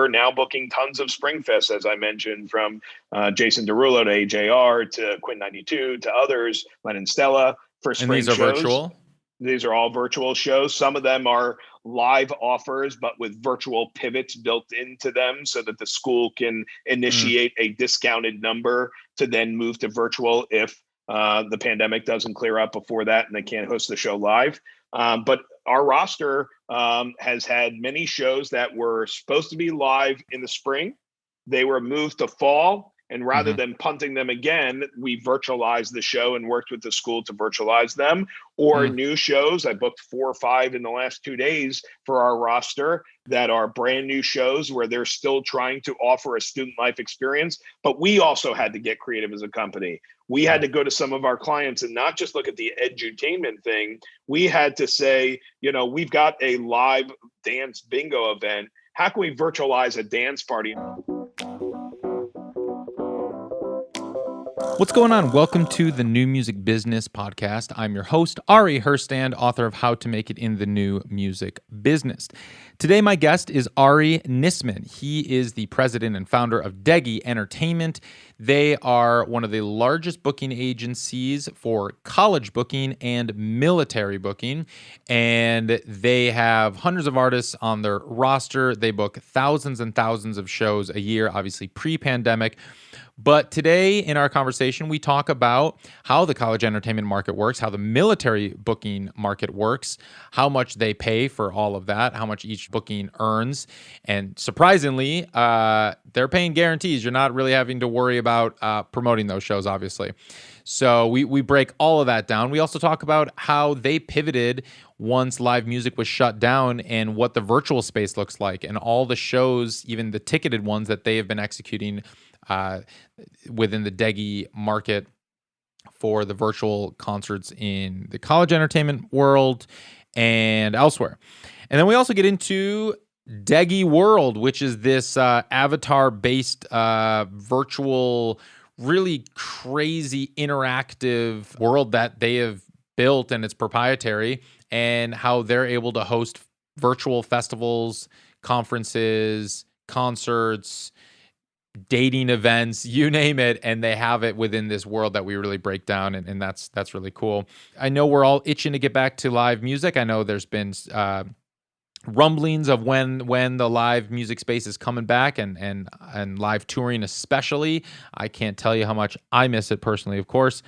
we're now booking tons of Springfest, as I mentioned, from Jason Derulo to AJR to Quinn 92 to others, Len Stella for spring And these are shows. virtual? These are all virtual shows. Some of them are live offers, but with virtual pivots built into them so that the school can initiate a discounted number to then move to virtual if the pandemic doesn't clear up before that and they can't host the show live. But our roster has had many shows that were supposed to be live in the spring. They were moved to fall. And rather than punting them again, we virtualized the show and worked with the school to virtualize them. Or new shows. I booked 4 or 5 in the last 2 days for our roster that are brand new shows where they're still trying to offer a student life experience. But we also had to get creative as a company. We had to go to some of our clients and not just look at the edutainment thing. We had to say, we've got a live dance bingo event. How can we virtualize a dance party? What's going on? Welcome to the New Music Business Podcast. I'm your host, Ari Herstand, author of How to Make It in the New Music Business. Today, my guest is Ari Nisman. He is the president and founder of Degy Entertainment. They are one of the largest booking agencies for college booking and military booking, and they have hundreds of artists on their roster. They book thousands and thousands of shows a year, obviously pre-pandemic. But today in our conversation, we talk about how the college entertainment market works, how the military booking market works, how much they pay for all of that, how much each booking earns. And surprisingly, they're paying guarantees. You're not really having to worry about promoting those shows, obviously. So we break all of that down. We also talk about how they pivoted once live music was shut down and what the virtual space looks like and all the shows, even the ticketed ones that they have been executing within the Degy market for the virtual concerts in the college entertainment world and elsewhere. And then we also get into Degy World, which is this avatar-based virtual, really crazy interactive world that they have built, and it's proprietary, and how they're able to host virtual festivals, conferences, concerts, dating events, you name it, and they have it within this world that we really break down, and that's really cool. I know we're all itching to get back to live music. I know there's been rumblings of when the live music space is coming back, and live touring especially. I can't tell you how much I miss it personally, of course.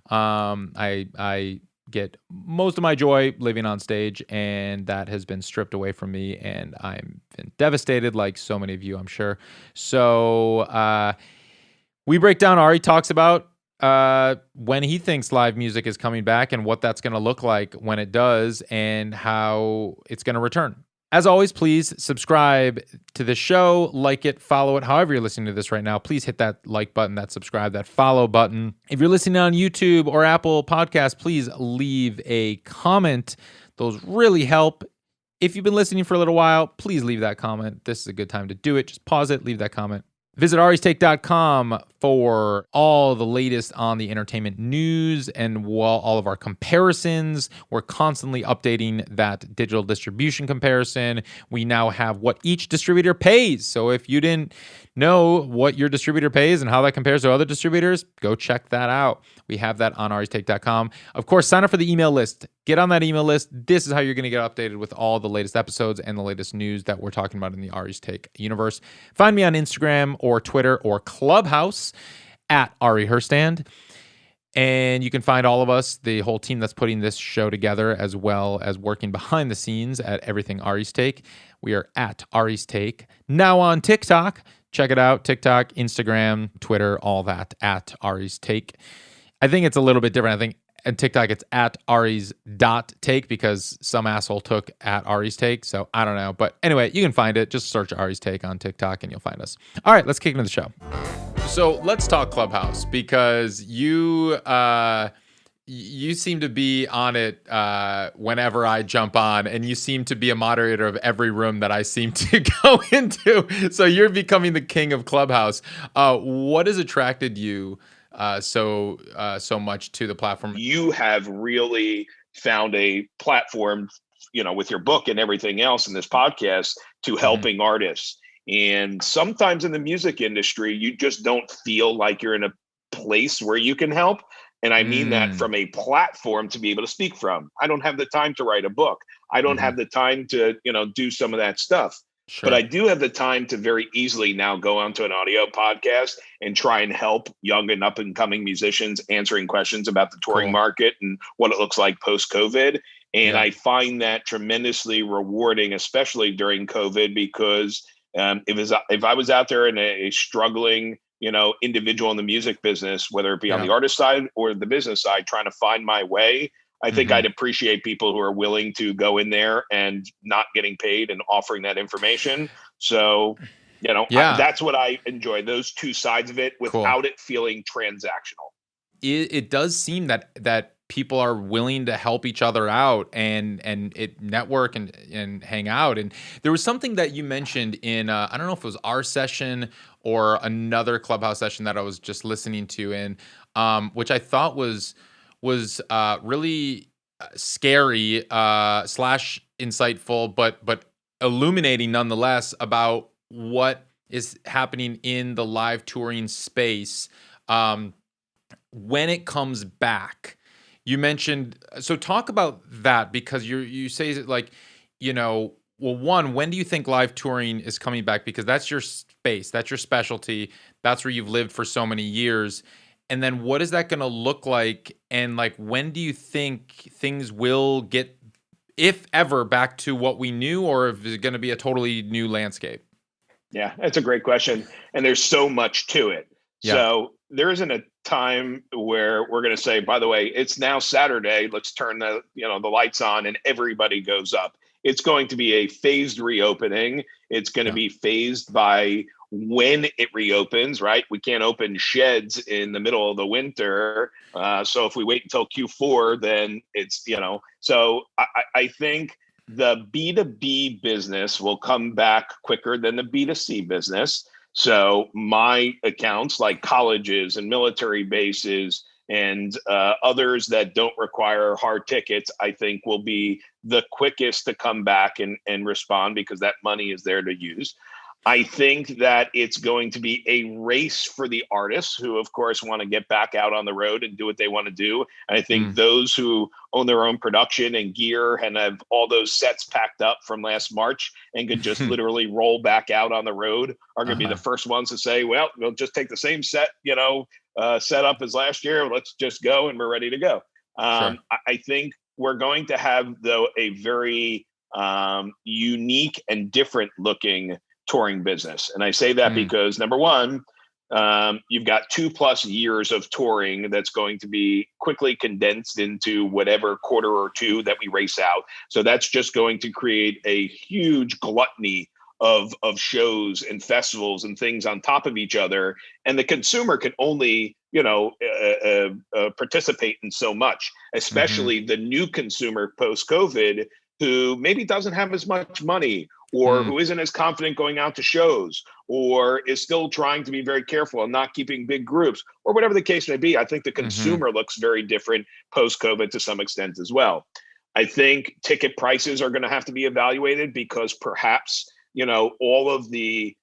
I get most of my joy living on stage, and that has been stripped away from me, and I'm been devastated like so many of you, I'm sure. So we break down, Ari talks about when he thinks live music is coming back and what that's going to look like when it does and how it's going to return. As always, please subscribe to the show, like it, follow it. However you're listening to this right now, please hit that like button, that subscribe, that follow button. If you're listening on YouTube or Apple Podcasts, please leave a comment. Those really help. If you've been listening for a little while, please leave that comment. This is a good time to do it. Just pause it, leave that comment. Visit aristake.com for all the latest on the entertainment news and all of our comparisons. We're constantly updating that digital distribution comparison. We now have what each distributor pays. So if you didn't know what your distributor pays and how that compares to other distributors, go check that out. We have that on aristake.com. Of course, sign up for the email list. Get on that email list. This is how you're going to get updated with all the latest episodes and the latest news that we're talking about in the Ari's Take universe. Find me on Instagram or Twitter or Clubhouse at Ari Herstand. And you can find all of us, the whole team that's putting this show together, as well as working behind the scenes at Everything Ari's Take. We are at Ari's Take. Now on TikTok. Check it out. TikTok, Instagram, Twitter, all that at Ari's Take. I think it's a little bit different. I think on TikTok it's at Ari's.take because some asshole took at Ari's Take. So I don't know. But anyway, you can find it. Just search Ari's Take on TikTok and you'll find us. All right, let's kick into the show. So let's talk Clubhouse because you seem to be on it whenever I jump on, and you seem to be a moderator of every room that I seem to go into. So you're becoming the king of Clubhouse. What has attracted you so much to the platform? You have really found a platform, with your book and everything else in this podcast to helping artists. And sometimes in the music industry, you just don't feel like you're in a place where you can help. And I mean that Mm, from a platform to be able to speak from. I don't have the time to write a book. I don't hmm have the time to, do some of that stuff. But I Sure. do have the time to very easily now go onto an audio podcast and try and help young and up and coming musicians answering questions about the touring Cool. market and what it looks like post COVID. And Yeah. I find that tremendously rewarding, especially during COVID, because if I was out there in a struggling, individual in the music business, whether it be on Yeah. the artist side or the business side, trying to find my way, I think hmm I'd appreciate people who are willing to go in there and not getting paid and offering that information. So, Yeah. that's what I enjoy, those two sides of it Cool. without it feeling transactional. It does seem that people are willing to help each other out and it network and hang out. And there was something that you mentioned in I don't know if it was our session or another Clubhouse session that I was just listening to, and which I thought was really scary slash insightful, but illuminating nonetheless about what is happening in the live touring space. When it comes back, you mentioned, so talk about that, because you say that, like, well, one, when do you think live touring is coming back, because that's your space, that's your specialty, that's where you've lived for so many years, and then what is that going to look like, and like when do you think things will get, if ever, back to what we knew, or is it going to be a totally new landscape? Yeah, that's a great question. And there's so much to it. Yeah. So there isn't a time where we're going to say, by the way, it's now Saturday, let's turn the lights on and everybody goes up. It's going to be a phased reopening. It's going to Yeah. be phased by when it reopens, right? We can't open sheds in the middle of the winter. So if we wait until Q4, then so I think the B2B business will come back quicker than the B2C business. So my accounts, like colleges and military bases and others that don't require hard tickets, I think will be the quickest to come back and respond, because that money is there to use. I think that it's going to be a race for the artists who, of course, want to get back out on the road and do what they want to do. And I think Mm. those who own their own production and gear and have all those sets packed up from last March and could just literally roll back out on the road are going to be the Uh-huh. first ones to say, well, we'll just take the same set up as last year. Let's just go and we're ready to go. Sure. I think we're going to have, though, a very unique and different looking touring business. And I say that Mm. because, number one, you've got 2+ years of touring that's going to be quickly condensed into whatever quarter or two that we race out. So that's just going to create a huge gluttony of shows and festivals and things on top of each other, and the consumer can only participate in so much, Mhm. especially the new consumer post COVID, who maybe doesn't have as much money, or Mm. who isn't as confident going out to shows, or is still trying to be very careful and not keeping big groups, or whatever the case may be. I think the Mhm. consumer looks very different post COVID to some extent as well. I think ticket prices are going to have to be evaluated, because perhaps, all of the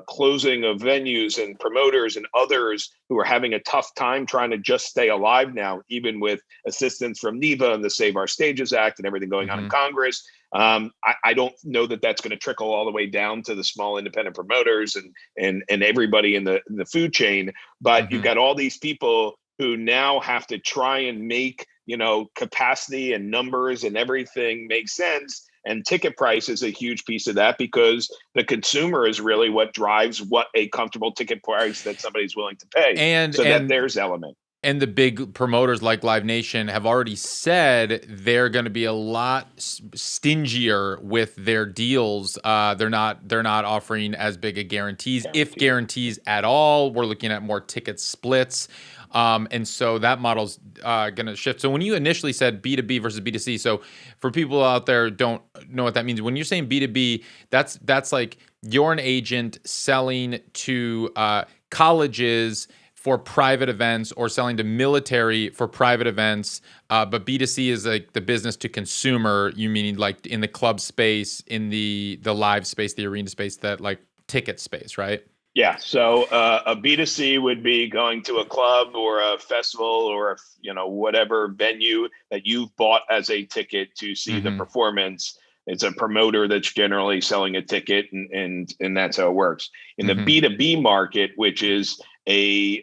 closing of venues and promoters and others who are having a tough time trying to just stay alive now, even with assistance from NEVA and the Save Our Stages Act and everything going on in Mhm. Congress. I don't know that that's going to trickle all the way down to the small independent promoters and everybody in the food chain. But you've Mhm. got all these people who now have to try and make capacity and numbers and everything make sense. And ticket price is a huge piece of that, because the consumer is really what drives what a comfortable ticket price that somebody's willing to pay. And So that and there's element. and the big promoters like Live Nation have already said they're going to be a lot stingier with their deals. They're not offering as big a guarantees, if Guaranteed. guarantees at all. We're looking at more ticket splits. And so that model's going to shift. So when you initially said B2B versus B2C, so for people out there who don't know what that means, when you're saying B2B, that's like you're an agent selling to colleges for private events or selling to military for private events. But B2C is like the business to consumer. You mean like in the club space, in the live space, the arena space, that like ticket space, right? Yeah. So a B2C would be going to a club or a festival or whatever venue that you've bought as a ticket to see the performance. It's a promoter that's generally selling a ticket, and that's how it works. In the B2B market, which is a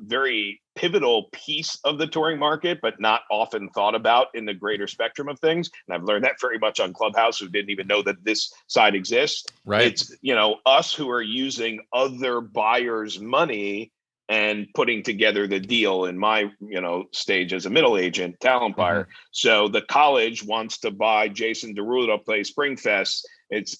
very pivotal piece of the touring market, but not often thought about in the greater spectrum of things. And I've learned that very much on Clubhouse, who didn't even know that this side exists. Right. It's, us who are using other buyers' money and putting together the deal in my, stage as a middle agent, talent buyer. So the college wants to buy Jason Derulo to play Springfest. It's,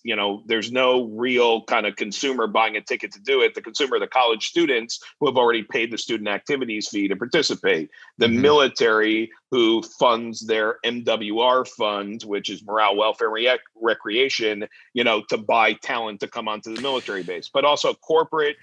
there's no real kind of consumer buying a ticket to do it. The consumer are the college students who have already paid the student activities fee to participate. The military, who funds their MWR fund, which is morale, welfare, recreation, to buy talent to come onto the military base. But also corporate,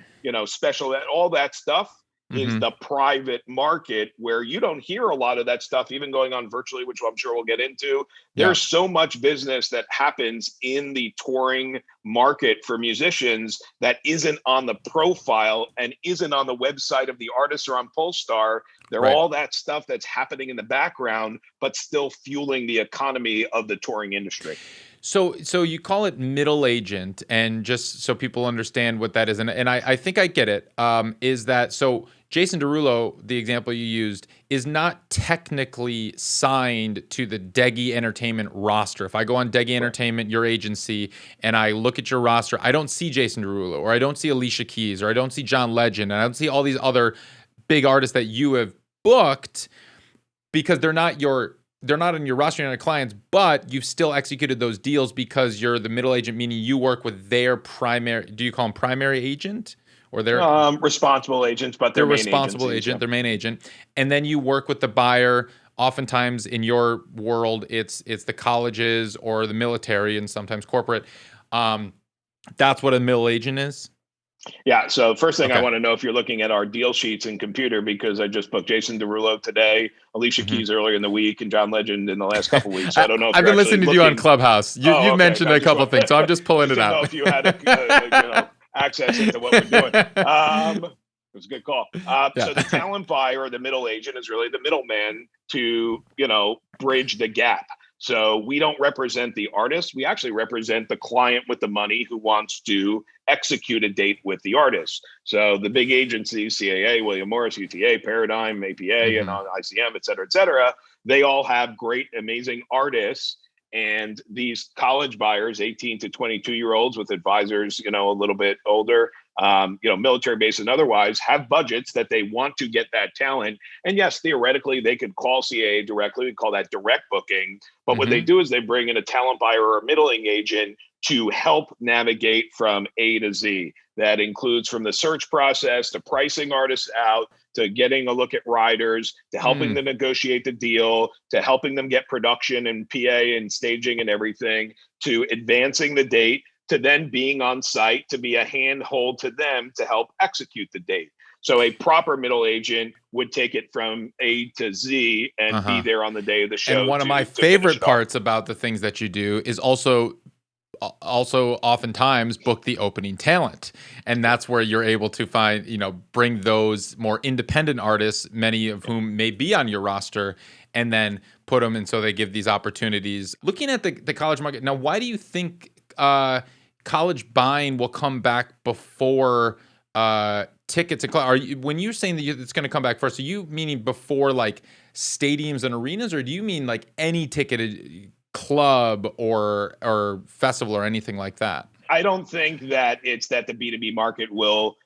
special, all that stuff is the private market, where you don't hear a lot of that stuff even going on virtually, which I'm sure we'll get into. There's so much business that happens in the touring market for musicians that isn't on the profile and isn't on the website of the artist or on Polestar. They're all that stuff that's happening in the background, but still fueling the economy of the touring industry. So you call it middle agent, and just so people understand what that is, and I think I get it, is that, so Jason Derulo, the example you used, is not technically signed to the Degy Entertainment roster. If I go on Degy Entertainment, your agency, and I look at your roster, I don't see Jason Derulo, or I don't see Alicia Keys, or I don't see John Legend, and I don't see all these other big artists that you have booked, because they're not on your roster, you're not clients, but you've still executed those deals because you're the middle agent, meaning you work with their primary, do you call them primary agent? Or their responsible agents, but they're responsible agent, their main agent. And then you work with the buyer. Oftentimes in your world, it's the colleges or the military, and sometimes corporate. That's what a middle agent is. Yeah. So first thing, I want to know if you're looking at our deal sheets in computer, because I just booked Jason Derulo today, Alicia Keys earlier in the week, and John Legend in the last couple of weeks. So I don't know if I've been listening to you on Clubhouse. You've mentioned a couple of things, so I'm just pulling it out. Know if you had access into what we're doing. It was a good call. So the talent buyer or the middle agent is really the middleman to, bridge the gap. So we don't represent the artist. We actually represent the client with the money who wants to execute a date with the artist. So the big agencies, CAA, William Morris, UTA, Paradigm, APA, and ICM, et cetera, they all have great, amazing artists. And these college buyers, 18 to 22-year-olds with advisors, a little bit older, military base and otherwise, have budgets that they want to get that talent. And yes, theoretically, they could call CAA directly. We call that direct booking. But what they do is they bring in a talent buyer or a middling agent to help navigate from A to Z. That includes from the search process to pricing artists out, to getting a look at riders, to helping them negotiate the deal, to helping them get production and PA and staging and everything, to advancing the date, to then being on site to be a handhold to them to help execute the date. So a proper middle agent would take it from A to Z and be there on the day of the show. And one of my favorite parts about the things that you do is also oftentimes book the opening talent. And that's where you're able to find, bring those more independent artists, many of whom may be on your roster, and then put them in so they give these opportunities. Looking at the college market, now, why do you think college buying will come back before tickets? When you're saying that it's going to come back first, are you meaning before like stadiums and arenas, or do you mean like any ticketed club or festival or anything like that? I don't think that it's that the B2B market will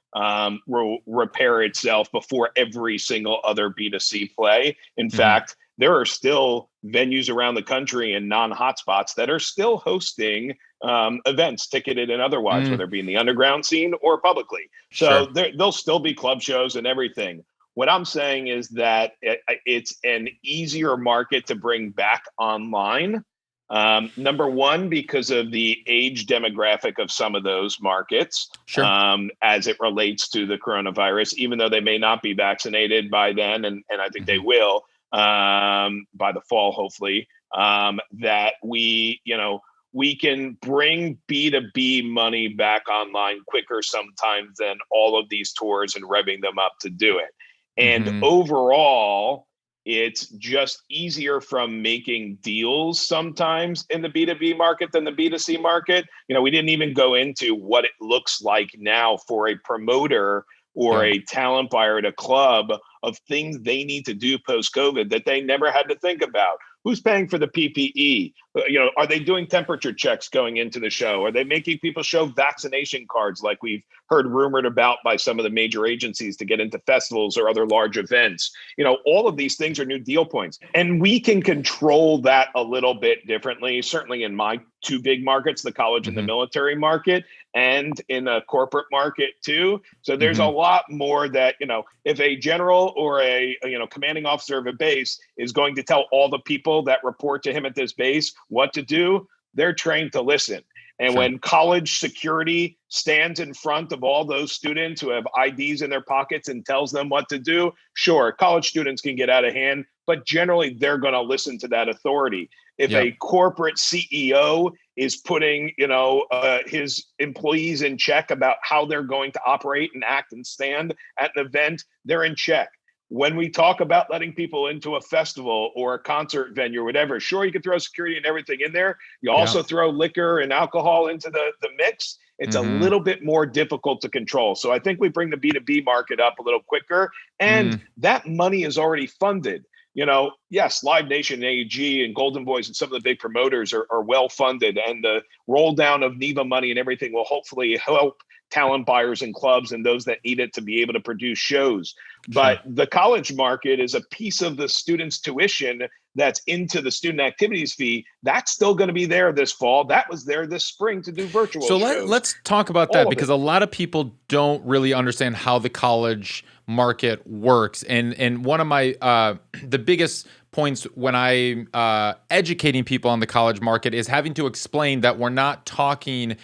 repair itself before every single other B2C play. In fact, there are still venues around the country and non-hotspots that are still hosting events, ticketed and otherwise, whether it be in the underground scene or publicly. So there'll still be club shows and everything. What I'm saying is that it's an easier market to bring back online Number one, because of the age demographic of some of those markets, Sure. as it relates to the coronavirus, even though they may not be vaccinated by then, and I think they will by the fall, hopefully, that we can bring B2B money back online quicker sometimes than all of these tours and revving them up to do it. And overall, it's just easier from making deals sometimes in the B2B market than the B2C market. We didn't even go into what it looks like now for a promoter or a talent buyer at a club of things they need to do post-COVID that they never had to think about. Who's paying for the PPE? Are they doing temperature checks going into the show? Are they making people show vaccination cards like we've heard rumored about by some of the major agencies to get into festivals or other large events? All of these things are new deal points. And we can control that a little bit differently, certainly in my two big markets, the college and the military market, and in a corporate market too. So there's a lot more that, if a general or a commanding officer of a base is going to tell all the people that report to him at this base what to do, they're trained to listen. And when college security stands in front of all those students who have IDs in their pockets and tells them what to do, sure, college students can get out of hand, but generally they're going to listen to that authority. If a corporate CEO is putting, his employees in check about how they're going to operate and act and stand at an event, they're in check. When we talk about letting people into a festival or a concert venue or whatever, sure, you can throw security and everything in there. You also throw liquor and alcohol into the mix. It's a little bit more difficult to control. So I think we bring the B2B market up a little quicker, and that money is already funded. Yes, Live Nation, AEG, and Golden Boys and some of the big promoters are well funded, and the roll down of NEVA money and everything will hopefully help talent buyers and clubs and those that need it to be able to produce shows. But the college market is a piece of the student's tuition that's into the student activities fee. That's still going to be there this fall. That was there this spring to do virtual shows. So let's talk about that, because a lot of people don't really understand how the college market works. And one of my the biggest points when I'm educating people on the college market is having to explain that we're not talking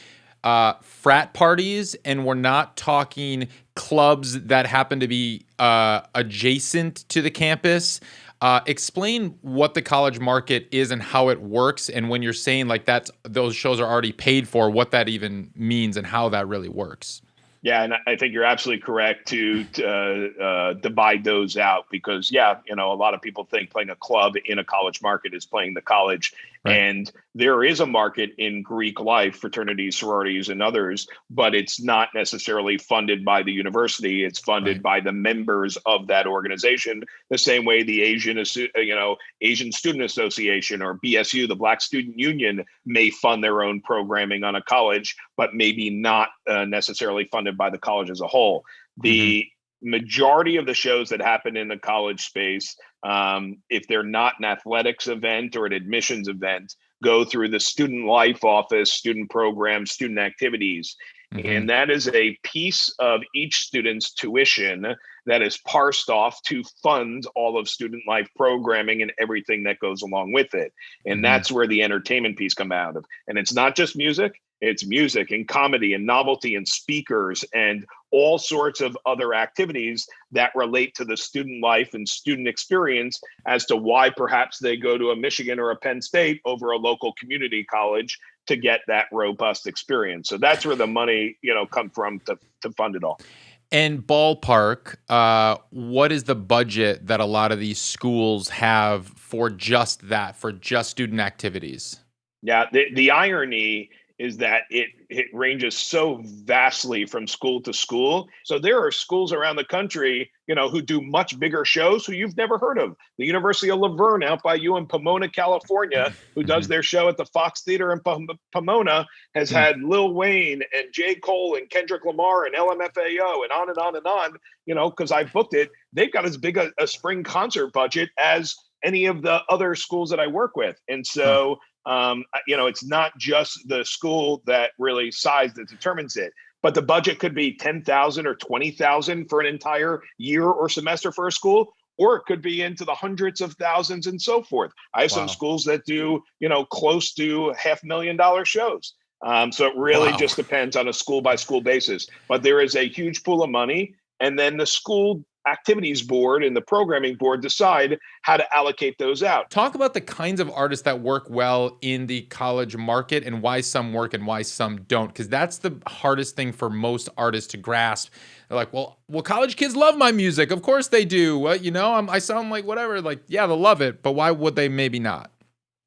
frat parties, and we're not talking clubs that happen to be adjacent to the campus. Explain what the college market is and how it works, and when you're saying like those shows are already paid for, what that even means and how that really works. Yeah, and I think you're absolutely correct to divide those out, because, a lot of people think playing a club in a college market is playing the college. Right. And there is a market in Greek life, fraternities, sororities, and others, but it's not necessarily funded by the university. It's funded by the members of that organization, the same way the Asian Student Association or BSU, the Black Student Union, may fund their own programming on a college, but maybe not necessarily funded by the college as a whole. The majority of the shows that happen in the college space, if they're not an athletics event or an admissions event, go through the student life office, student programs, student activities. And that is a piece of each student's tuition that is parsed off to fund all of student life programming and everything that goes along with it. And that's where the entertainment piece comes out of. And it's not just music. It's music and comedy and novelty and speakers and all sorts of other activities that relate to the student life and student experience as to why perhaps they go to a Michigan or a Penn State over a local community college to get that robust experience. So that's where the money, come from to fund it all. And ballpark, what is the budget that a lot of these schools have for just that, for just student activities? Yeah, the irony is that it ranges so vastly from school to school. So there are schools around the country, who do much bigger shows who you've never heard of. The University of Laverne out by you in Pomona, California, who does their show at the Fox Theater in Pomona, has had Lil Wayne and J. Cole and Kendrick Lamar and LMFAO and on and on and on, because I booked it. They've got as big a spring concert budget as any of the other schools that I work with. And so, it's not just the school that really size that determines it, but the budget could be $10,000 or $20,000 for an entire year or semester for a school, or it could be into the hundreds of thousands and so forth. I have some Wow. schools that do, close to $500,000 shows. So it really Wow. just depends on a school by school basis. But there is a huge pool of money, and then the school activities board and the programming board decide how to allocate those out. Talk about the kinds of artists that work well in the college market and why some work and why some don't, because that's the hardest thing for most artists to grasp. They're like, well, college kids love my music. Of course they do. Well, I sound like whatever. Like, yeah, they'll love it, but why would they maybe not?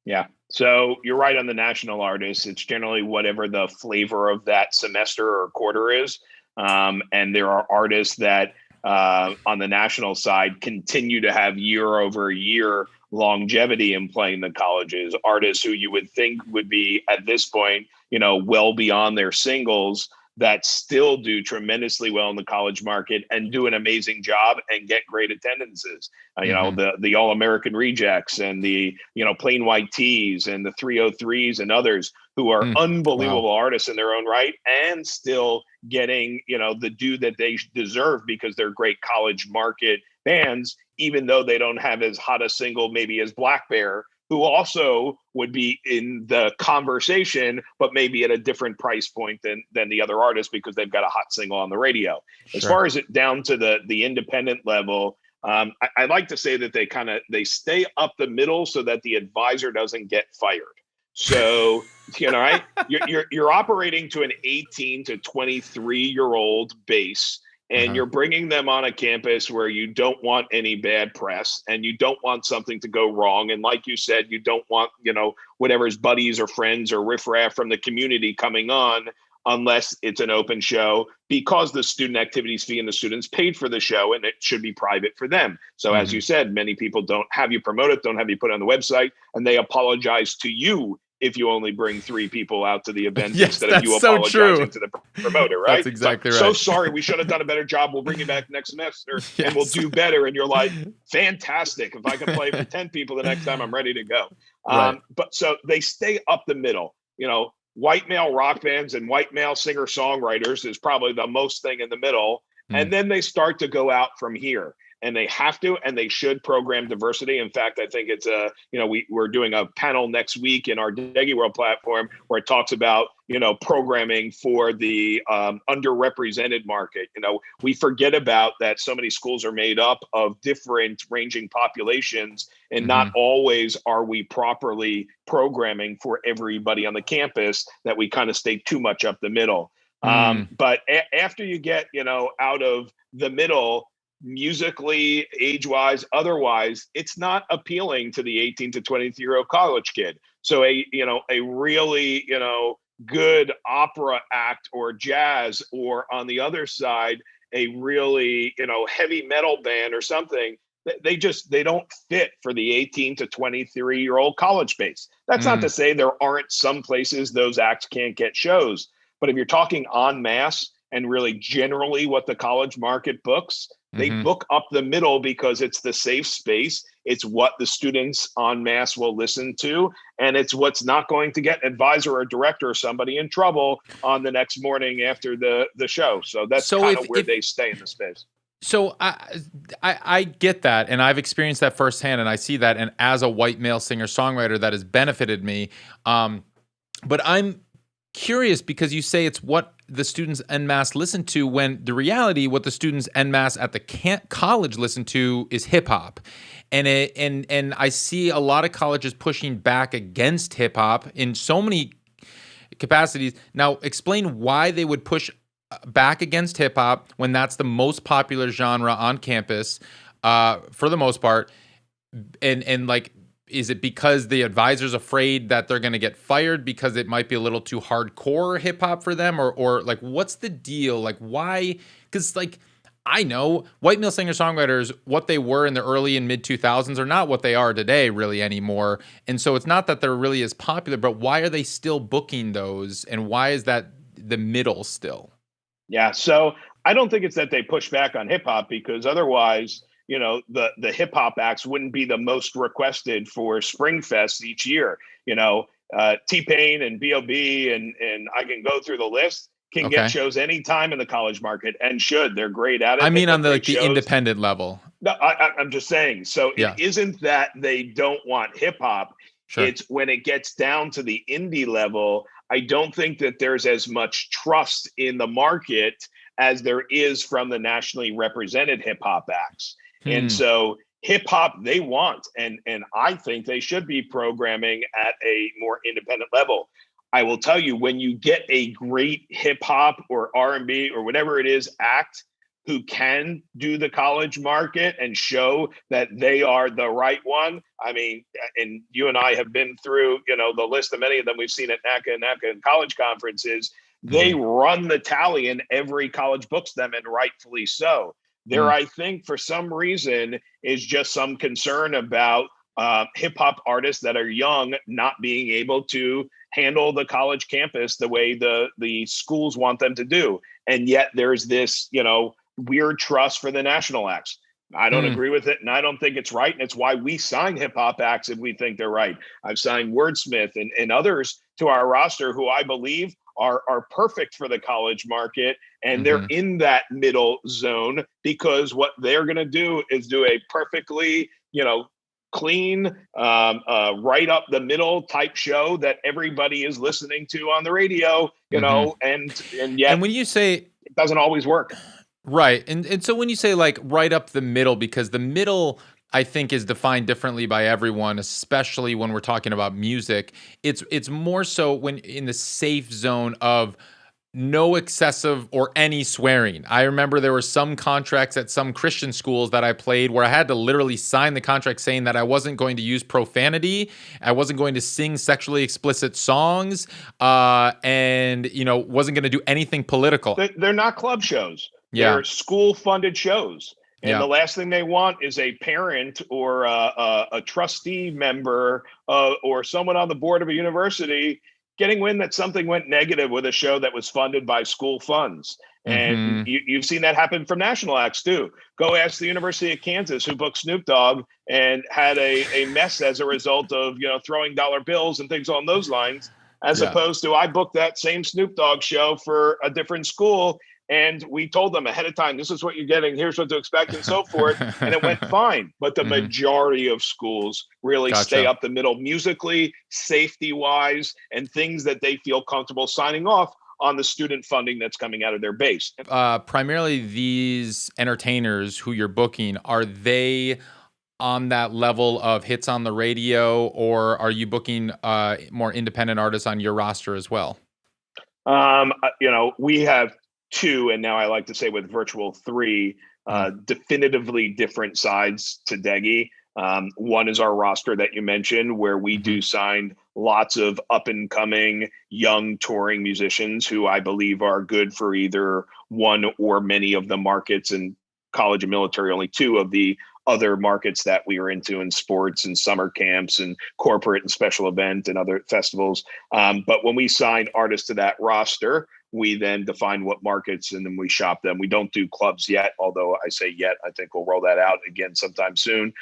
Yeah. So you're right on the national artists. It's generally whatever the flavor of that semester or quarter is. And there are artists that on the national side continue to have year over year longevity in playing the colleges. Artists who you would think would be at this point, well beyond their singles, that still do tremendously well in the college market and do an amazing job and get great attendances. The All-American Rejects and the, Plain White Tees and the 303s and others who are unbelievable artists in their own right and still getting, the due that they deserve because they're great college market bands, even though they don't have as hot a single maybe as Black Bear, who also would be in the conversation, but maybe at a different price point than the other artists because they've got a hot single on the radio. Sure. As far as it down to the independent level, I like to say that they stay up the middle so that the advisor doesn't get fired. So, right? You're operating to an 18 to 23-year-old base. And you're bringing them on a campus where you don't want any bad press and you don't want something to go wrong. And like you said, you don't want, whatever's buddies or friends or riffraff from the community coming on unless it's an open show because the student activities fee and the students paid for the show and it should be private for them. So as you said, many people don't have you promote it, don't have you put it on the website, and they apologize to you if you only bring 3 people out to the event instead of you apologizing to the promoter, right? That's exactly right. So sorry, we should have done a better job. We'll bring you back next semester and we'll do better. And you're like, fantastic. If I can play for 10 people the next time, I'm ready to go. Right. But so they stay up the middle. White male rock bands and white male singer-songwriters is probably the most thing in the middle. And then they start to go out from here. And they have to, and they should program diversity. In fact, I think it's we're doing a panel next week in our Degy World platform where it talks about, programming for the underrepresented market. We forget about that so many schools are made up of different ranging populations, and not always are we properly programming for everybody on the campus, that we kind of stay too much up the middle. But after you get, out of the middle, musically, age-wise, otherwise, it's not appealing to the 18 to 23-year-old college kid. So a really, good opera act or jazz, or on the other side, a really, heavy metal band or something, they don't fit for the 18 to 23-year-old college base. That's not to say there aren't some places those acts can't get shows. But if you're talking en masse and really generally what the college market books, they book up the middle because it's the safe space. It's what the students en masse will listen to. And it's what's not going to get an advisor or director or somebody in trouble on the next morning after the show. So that's kind of where they stay in the space. So I get that, and I've experienced that firsthand, and I see that. And as a white male singer-songwriter, that has benefited me. But I'm curious because you say it's what the students en masse listen to, when the reality, what the students en masse at the college listen to is hip hop. And I see a lot of colleges pushing back against hip hop in so many capacities. Now, explain why they would push back against hip hop when that's the most popular genre on campus, for the most part. And like, is it because the advisor's afraid that they're going to get fired because it might be a little too hardcore hip hop for them, or like, what's the deal? Like, why? Because like, I know white male singer-songwriters, what they were in the early and mid 2000s are not what they are today really anymore. And so it's not that they're really as popular, but why are they still booking those? And why is that the middle still? Yeah. So I don't think it's that they push back on hip hop, because otherwise, the hip hop acts wouldn't be the most requested for Springfest each year. T-Pain and B.O.B. and I can go through the list, can get shows anytime in the college market, and should. They're great at it. I mean, on the independent level. No, I'm just saying. So it Yeah, isn't that they don't want hip hop. sure. It's when it gets down to the indie level, I don't think that there's as much trust in the market as there is from the nationally represented hip hop acts. And Hmm. so hip hop they want, and I think they should be programming at a more independent level. I will tell you, when you get a great hip hop or R&B or whatever it is act who can do the college market and show that they are the right one. I mean, and you and I have been through, the list of many of them we've seen at NAPCA and college conferences. They Hmm. run the tally in every college books them, and rightfully so. There, Hmm. I think, for some reason, is just some concern about hip hop artists that are young not being able to handle the college campus the way the schools want them to do. And yet there's this, weird trust for the national acts. I don't Hmm. agree with it, and I don't think it's right. And it's why we sign hip hop acts if we think they're right. I've signed Wordsmith and others to our roster who I believe are perfect for the college market, and they're Hmm. in that middle zone because what they're going to do is do a perfectly, clean, right up the middle type show that everybody is listening to on the radio, Hmm. and yet And when you say it doesn't always work. right. And so when you say like right up the middle, because the middle I think is defined differently by everyone, especially when we're talking about music. It's more so when in the safe zone of no excessive or any swearing. I remember there were some contracts at some Christian schools that I played where I had to literally sign the contract saying that I wasn't going to use profanity, I wasn't going to sing sexually explicit songs, and wasn't going to do anything political. They're not club shows. Yeah, They're school funded shows. And yeah. the last thing they want is a parent or a trustee member or someone on the board of a university getting wind that something went negative with a show that was funded by school funds. And Hmm. you've seen that happen from national acts too. Go ask the University of Kansas, who booked Snoop Dogg and had a mess as a result of throwing dollar bills and things on those lines, as Yeah. opposed to I booked that same Snoop Dogg show for a different school and we told them ahead of time, this is what you're getting, here's what to expect, and so forth. And it went fine. But the Hmm. majority of schools really stay Gotcha. up the middle musically, safety wise, and things that they feel comfortable signing off on the student funding that's coming out of their base. Primarily, these entertainers who you're booking, are they on that level of hits on the radio, or are you booking more independent artists on your roster as well? We have two, and now I like to say with virtual three, Mm. definitively different sides to Degy. One is our roster that you mentioned, where we Hmm. do sign lots of up and coming young touring musicians who I believe are good for either one or many of the markets, and college and military, only two of the other markets that we are into in sports and summer camps and corporate and special event and other festivals. But when we sign artists to that roster, we then define what markets and then we shop them. We don't do clubs yet, although I say yet, I think we'll roll that out again sometime soon.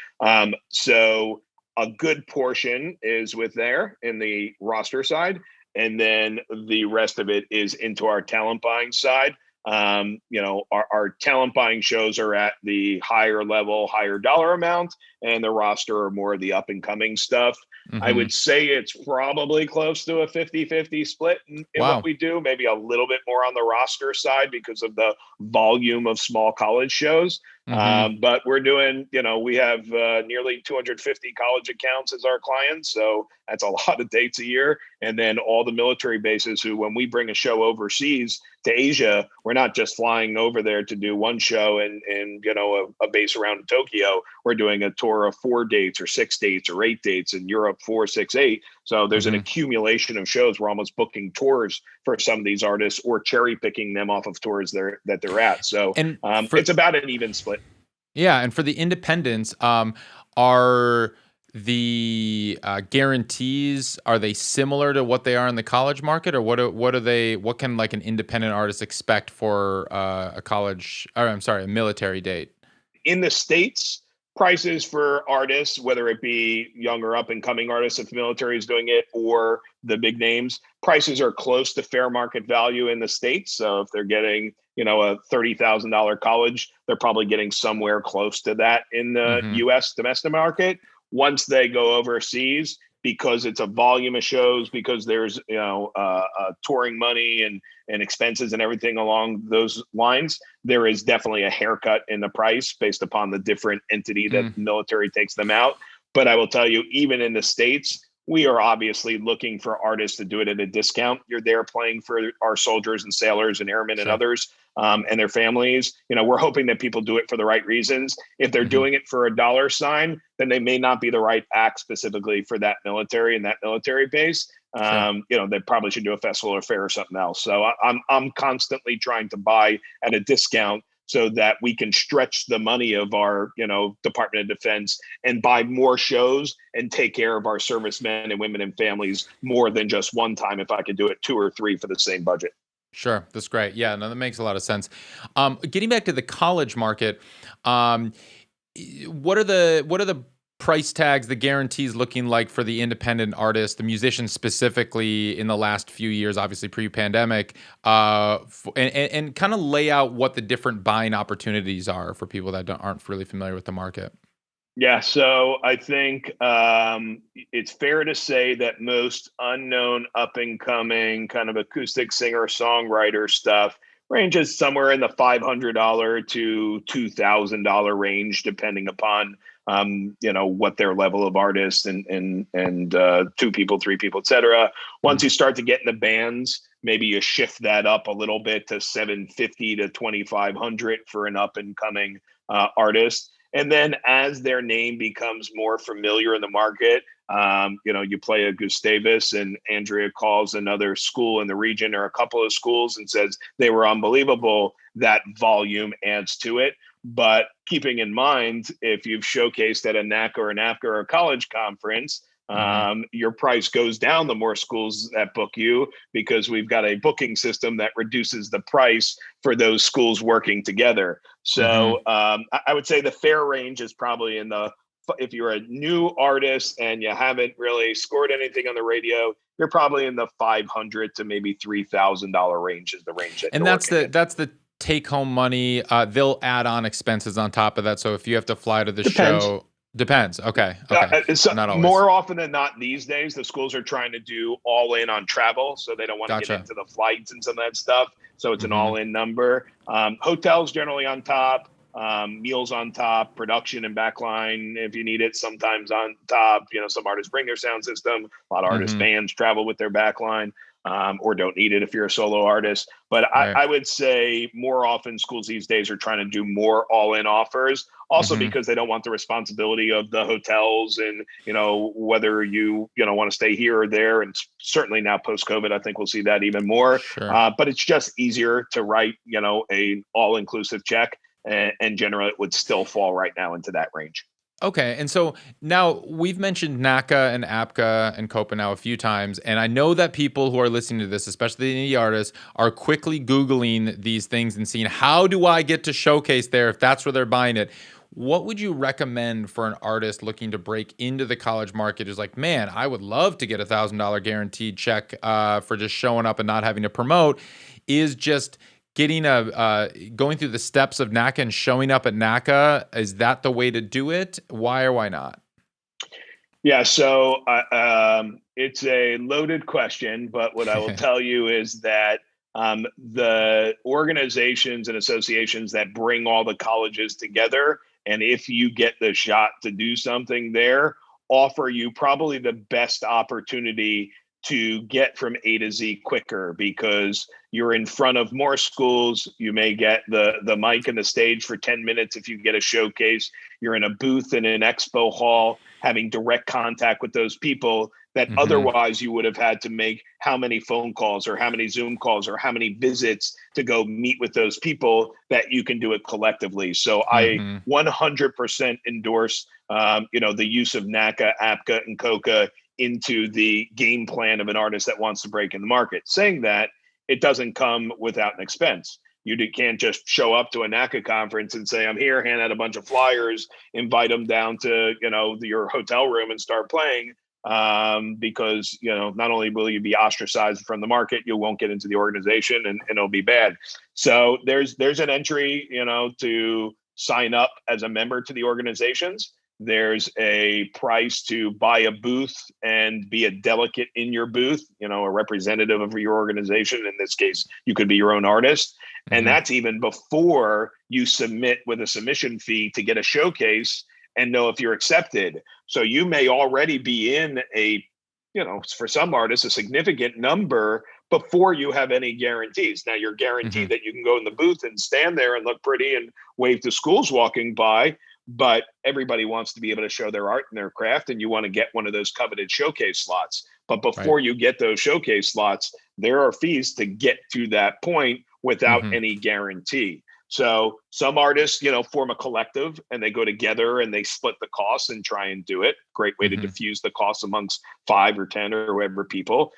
So a good portion is with there in the roster side. And then the rest of it is into our talent buying side. Our talent buying shows are at the higher level, higher dollar amount, and the roster are more of the up and coming stuff. I Hmm. would say it's probably close to a 50-50 split in what Wow. we do, maybe a little bit more on the roster side because of the volume of small college shows. Hmm. But we're doing, we have nearly 250 college accounts as our clients. So that's a lot of dates a year. And then all the military bases who, when we bring a show overseas to Asia, we're not just flying over there to do one show and a base around Tokyo. We're doing a tour of 4 dates or 6 dates or 8 dates in Europe, 4, 6, 8. So there's an Hmm. accumulation of shows. We're almost booking tours for some of these artists or cherry picking them off of tours that they're at. So And for it's about an even split. yeah, and for the independents, are the guarantees, are they similar to what they are in the college market, or what are they? What can like an independent artist expect for a college, or I'm sorry, a military date? In the States, prices for artists, whether it be young or up and coming artists, if the military is doing it, or the big names, prices are close to fair market value in the States. So if they're getting, a $30,000 college, they're probably getting somewhere close to that in the Mm-hmm. US domestic market. Once they go overseas, because it's a volume of shows, because there's, touring money and expenses and everything along those lines, there is definitely a haircut in the price based upon the different entity that the military takes them out. But I will tell you, even in the States, we are obviously looking for artists to do it at a discount. You're there playing for our soldiers and sailors and airmen and others, and their families. We're hoping that people do it for the right reasons. If they're doing it for a dollar sign, then they may not be the right act specifically for that military and that military base. They probably should do a festival or fair or something else. So I'm constantly trying to buy at a discount so that we can stretch the money of our, Department of Defense and buy more shows and take care of our servicemen and women and families more than just one time. If I could do it 2 or 3 for the same budget. Sure, that's great. Yeah, no, that makes a lot of sense. Getting back to the college market, what are the price tags, the guarantees looking like for the independent artists, the musicians specifically in the last few years, obviously pre-pandemic, and kind of lay out what the different buying opportunities are for people that aren't really familiar with the market? Yeah, so I think it's fair to say that most unknown, up and coming kind of acoustic singer-songwriter stuff ranges somewhere in the $500 to $2,000 range, depending upon what their level of artist and 2 people, 3 people, etc. Once you start to get in the bands, maybe you shift that up a little bit to $750 to $2,500 for an up and coming artist. And then as their name becomes more familiar in the market, you play a Gustavus and Andrea calls another school in the region or a couple of schools and says they were unbelievable. That volume adds to it. But keeping in mind, if you've showcased at a NAPCA or a NAPCA or a college conference, your price goes down the more schools that book you, because we've got a booking system that reduces the price for those schools working together. So I would say the fair range is probably if you're a new artist and you haven't really scored anything on the radio, you're probably in the $500 to maybe $3,000 range is the range that. And that's the take home money. They'll add on expenses on top of that. So if you have to fly to the show. Depends. Okay. So not always. More often than not these days, the schools are trying to do all in on travel. So they don't want to get into the flights and some of that stuff. So it's an all in number. Hotels generally on top, meals on top, production and backline if you need it, sometimes on top. Some artists bring their sound system. A lot of artists, bands travel with their backline. Or don't need it if you're a solo artist. But I would say more often schools these days are trying to do more all-in offers, also because they don't want the responsibility of the hotels and, whether you want to stay here or there. And certainly now post-COVID, I think we'll see that even more. But it's just easier to write, a all-inclusive check. And generally it would still fall right now into that range. Okay, and so now we've mentioned NAPCA and APCA and COPA now a few times, and I know that people who are listening to this, especially the indie artists, are quickly Googling these things and seeing, how do I get to showcase there if that's where they're buying it? What would you recommend for an artist looking to break into the college market? Is like, man, I would love to get a $1,000 guaranteed check for just showing up and not having to promote. Is just getting going through the steps of NACA and showing up at NACA, is that the way to do it? Why or why not? Yeah, so it's a loaded question, but what I will tell you is that the organizations and associations that bring all the colleges together, and if you get the shot to do something there, offer you probably the best opportunity to get from A to Z quicker, because you're in front of more schools. You may get the mic and the stage for 10 minutes if you get a showcase. You're in a booth in an expo hall having direct contact with those people that otherwise you would have had to make how many phone calls or how many Zoom calls or how many visits to go meet with those people, that you can do it collectively. So I 100% endorse the use of NACA, APCA, and COCA into the game plan of an artist that wants to break in the market. Saying that, it doesn't come without an expense. can't just show up to a NAPCA conference and say, I'm here, hand out a bunch of flyers, invite them down to, your hotel room and start playing. Because, not only will you be ostracized from the market, you won't get into the organization and it'll be bad. So there's an entry, to sign up as a member to the organizations. There's a price to buy a booth and be a delegate in your booth, a representative of your organization. In this case, you could be your own artist. And that's even before you submit with a submission fee to get a showcase and know if you're accepted. So you may already be in a, for some artists, a significant number before you have any guarantees. Now you're guaranteed that you can go in the booth and stand there and look pretty and wave to schools walking by, but everybody wants to be able to show their art and their craft, and you want to get one of those coveted showcase slots. But before you get those showcase slots, there are fees to get to that point without any guarantee. So some artists, form a collective and they go together and they split the costs and try and do it. Great way to diffuse the costs amongst 5 or 10 or whoever people.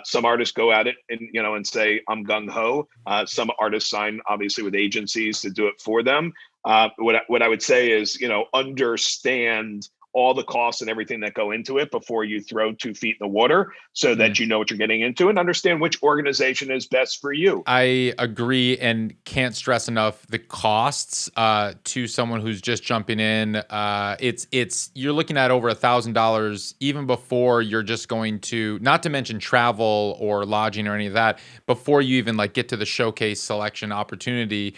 Some artists go at it and, and say, I'm gung ho. Some artists sign obviously with agencies to do it for them. What I would say is, understand all the costs and everything that go into it before you throw 2 feet in the water, so that you know what you're getting into and understand which organization is best for you. I agree, and can't stress enough the costs to someone who's just jumping in. It's you're looking at over $1,000 even before you're just going to, not to mention travel or lodging or any of that, before you even get to the showcase selection opportunity,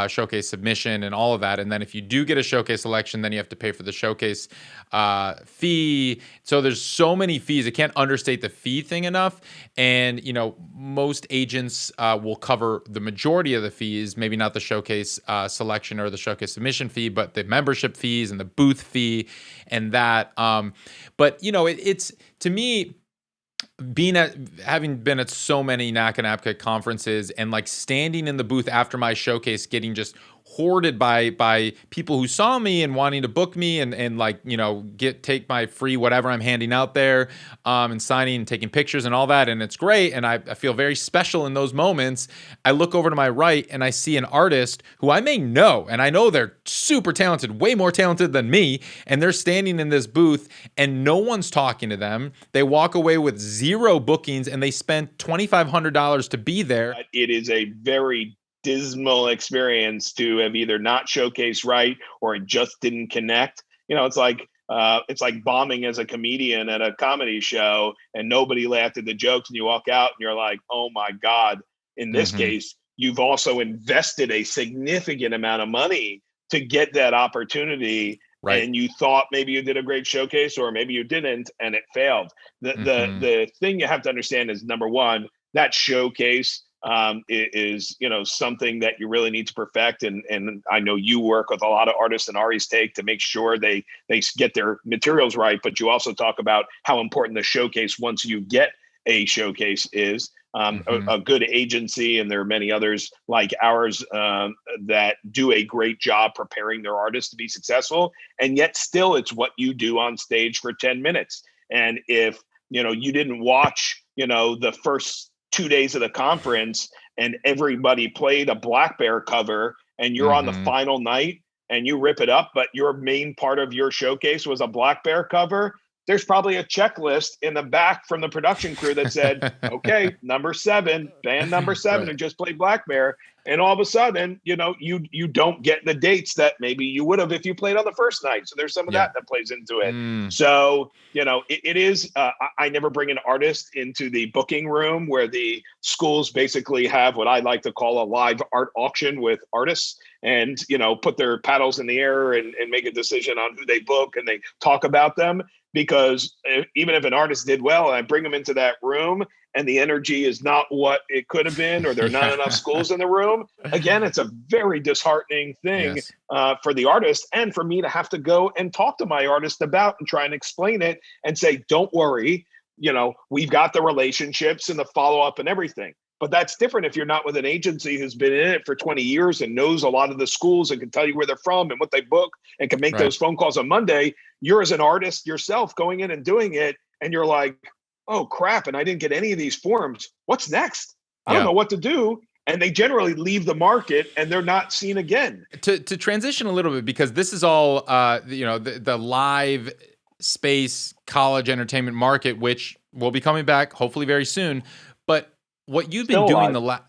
showcase submission and all of that. And then if you do get a showcase selection, then you have to pay for the showcase fee. So there's so many fees. I can't understate the fee thing enough. And, most agents will cover the majority of the fees, maybe not the showcase selection or the showcase submission fee, but the membership fees and the booth fee and that. But, it's, to me, having been at so many NAPCA and APCA conferences and standing in the booth after my showcase, getting just hoarded by people who saw me and wanting to book me and take my free whatever I'm handing out there, and signing and taking pictures and all that. And it's great. And I feel very special in those moments. I look over to my right and I see an artist who I may know, and I know they're super talented, way more talented than me. And they're standing in this booth and no one's talking to them. They walk away with 0 bookings and they spent $2,500 to be there. It is a very dismal experience to have either not showcased right or it just didn't connect. It's like bombing as a comedian at a comedy show and nobody laughed at the jokes, and you walk out and you're like, oh my God. In this case, you've also invested a significant amount of money to get that opportunity. Right. And you thought maybe you did a great showcase or maybe you didn't, and it failed. The thing you have to understand is, number one, that showcase is something that you really need to perfect, and I know you work with a lot of artists in Ari's take to make sure they get their materials right, but you also talk about how important the showcase once you get a showcase is. A good agency, and there are many others like ours that do a great job preparing their artists to be successful, and yet still it's what you do on stage for 10 minutes. And if you didn't watch the first 2 days of the conference and everybody played a Black Bear cover and you're on the final night and you rip it up, but your main part of your showcase was a Black Bear cover, there's probably a checklist in the back from the production crew that said, okay, number 7, band number 7 who just played Black Bear. And all of a sudden, you don't get the dates that maybe you would have if you played on the first night. So there's some of that plays into it. So, it is, I never bring an artist into the booking room where the schools basically have what I like to call a live art auction with artists and, put their paddles in the air and make a decision on who they book, and they talk about them. Because even if an artist did well and I bring them into that room and the energy is not what it could have been, or there are not enough schools in the room, again, it's a very disheartening thing for the artist and for me to have to go and talk to my artist about and try and explain it and say, don't worry, we've got the relationships and the follow-up and everything. But that's different if you're not with an agency who's been in it for 20 years and knows a lot of the schools and can tell you where they're from and what they book and can make those phone calls on Monday. You're, as an artist yourself, going in and doing it, and you're like, oh crap, and I didn't get any of these forms. What's next? I don't know what to do. and they generally leave the market and they're not seen again. To transition a little bit, because this is all the live space college entertainment market, which will be coming back hopefully very soon. But what you've been Still doing alive.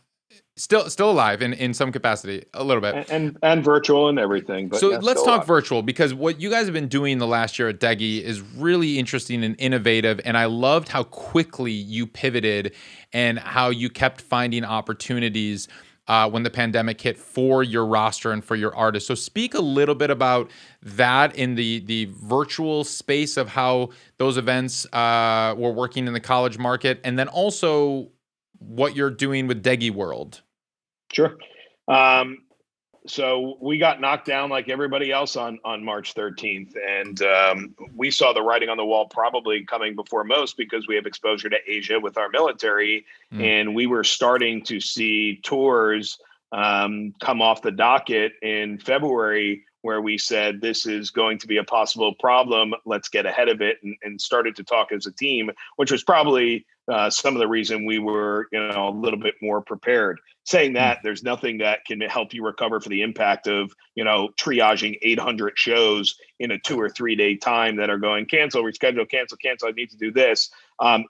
still alive in some capacity, a little bit. And virtual and everything, but So yeah, let's still talk alive. virtual, because what you guys have been doing the last year at Degy is really interesting and innovative. And I loved how quickly you pivoted and how you kept finding opportunities when the pandemic hit for your roster and for your artists. So speak a little bit about that in the virtual space of how those events were working in the college market, and then also what you're doing with Degy World. Sure. So we got knocked down like everybody else on March 13th. And we saw the writing on the wall probably coming before most, because we have exposure to Asia with our military. And we were starting to see tours come off the docket in February, where we said, this is going to be a possible problem. Let's get ahead of it, and started to talk as a team, which was probably some of the reason we were, a little bit more prepared. Saying that, there's nothing that can help you recover for the impact of, triaging 800 shows in a 2 or 3 day time that are going cancel, reschedule, cancel. I need to do this.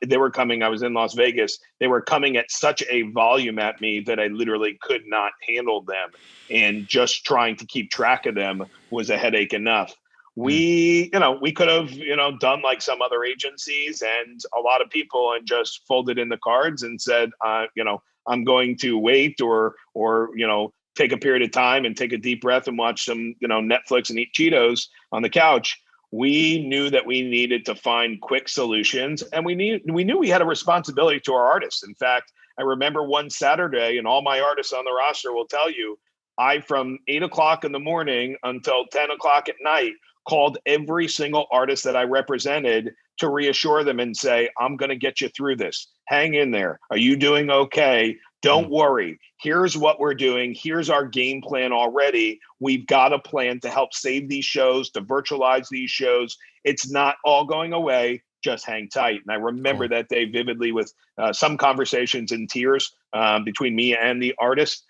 They were coming. I was in Las Vegas. They were coming at such a volume at me that I literally could not handle them. And just trying to keep track of them was a headache enough. We could have, done like some other agencies and a lot of people, and just folded in the cards and said, I'm going to wait or take a period of time and take a deep breath and watch some, Netflix and eat Cheetos on the couch. We knew that we needed to find quick solutions, and we knew we had a responsibility to our artists. In fact, I remember one Saturday, and all my artists on the roster will tell you, from 8:00 in the morning until 10:00 at night, called every single artist that I represented to reassure them and say, I'm going to get you through this. Hang in there. Are you doing okay? Don't worry. Here's what we're doing. Here's our game plan already. We've got a plan to help save these shows, to virtualize these shows. It's not all going away. Just hang tight. And I remember that day vividly, with some conversations in tears between me and the artist,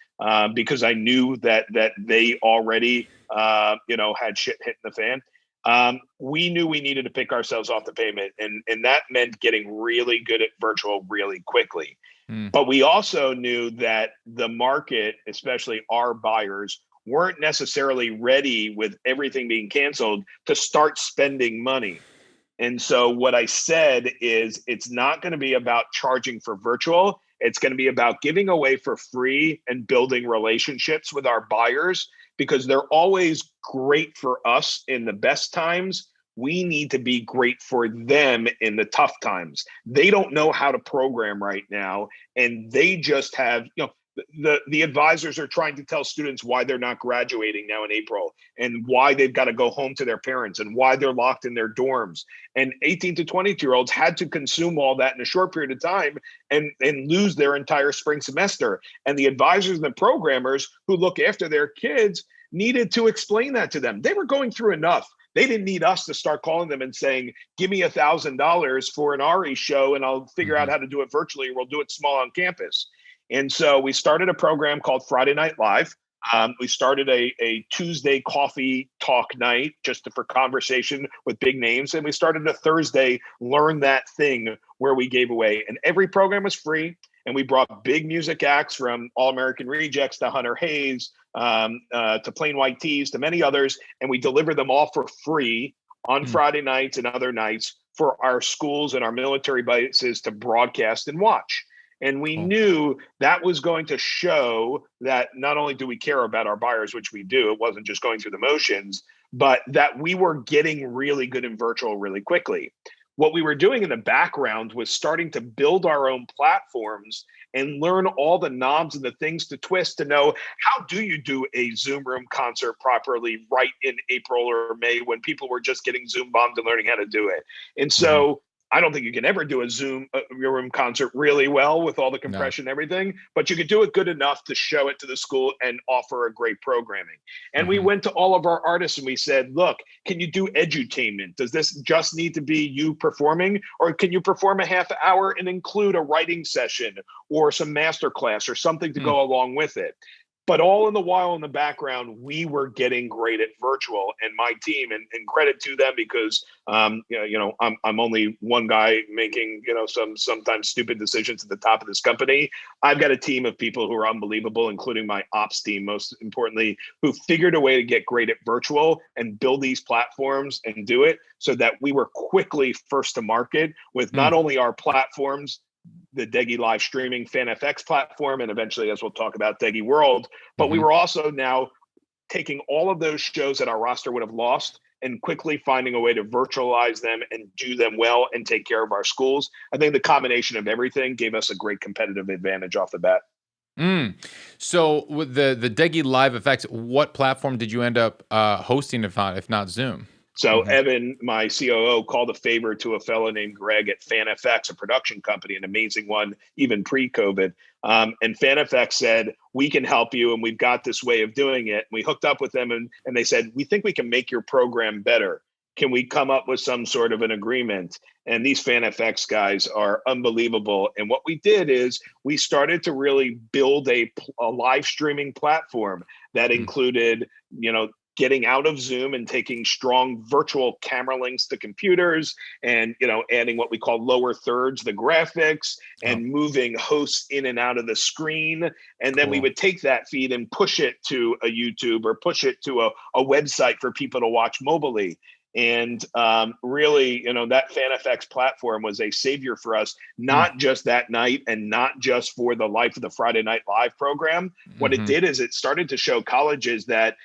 because I knew that they already had shit hitting the fan. We knew we needed to pick ourselves off the pavement, and that meant getting really good at virtual really quickly. But we also knew that the market, especially our buyers, weren't necessarily ready, with everything being canceled, to start spending money. And so what I said is, it's not going to be about charging for virtual. It's going to be about giving away for free and building relationships with our buyers, because they're always great for us in the best times. We need to be great for them in the tough times. They don't know how to program right now, and they just have, the advisors are trying to tell students why they're not graduating now in April, and why they've got to go home to their parents, and why they're locked in their dorms. And 18 to 22-year-olds had to consume all that in a short period of time, and lose their entire spring semester. And the advisors and the programmers who look after their kids needed to explain that to them. They were going through enough. They didn't need us to start calling them and saying, give me $1,000 for an Ari show and I'll figure out how to do it virtually, or we'll do it small on campus. And so we started a program called Friday Night Live. We started a Tuesday coffee talk night, just for conversation with big names. And we started a Thursday Learn That Thing, where we gave away. And every program was free. And we brought big music acts, from All American Rejects to Hunter Hayes, to Plain White Tees, to many others. And we delivered them all for free on Friday nights and other nights for our schools and our military bases to broadcast and watch. And we knew that was going to show that not only do we care about our buyers, which we do, it wasn't just going through the motions, but that we were getting really good in virtual really quickly. What we were doing in the background was starting to build our own platforms and learn all the knobs and the things to twist to know, how do you do a Zoom room concert properly right in April or May, when people were just getting Zoom bombed and learning how to do it. And so I don't think you can ever do a Zoom room concert really well with all the compression and everything, but you could do it good enough to show it to the school and offer a great programming. And we went to all of our artists and we said, look, can you do edutainment? Does this just need to be you performing, or can you perform a half hour and include a writing session or some master class or something to go along with it? But all in the while in the background, we were getting great at virtual, and my team, and credit to them, because I'm only one guy making some sometimes stupid decisions at the top of this company. I've got a team of people who are unbelievable, including my ops team, most importantly, who figured a way to get great at virtual and build these platforms and do it so that we were quickly first to market with not only our platforms, the Degy Livestreaming FanFX platform, and eventually, as we'll talk about, Degy World. But we were also now taking all of those shows that our roster would have lost and quickly finding a way to virtualize them and do them well and take care of our schools. I think the combination of everything gave us a great competitive advantage off the bat. So with the Degy Live Effects, what platform did you end up hosting if not Zoom? So Evan, my COO, called a favor to a fellow named Greg at FanFX, a production company, an amazing one, even pre-COVID. And FanFX said, we can help you, and we've got this way of doing it. And we hooked up with them, and they said, we think we can make your program better. Can we come up with some sort of an agreement? And these FanFX guys are unbelievable. And what we did is we started to really build a live streaming platform that included, getting out of Zoom and taking strong virtual camera links to computers and, adding what we call lower thirds, the graphics, and moving hosts in and out of the screen. And then we would take that feed and push it to a YouTube or push it to a website for people to watch mobilely. And really, that FanFX platform was a savior for us, not just that night and not just for the Life of the Friday Night Live program. What it did is it started to show colleges that,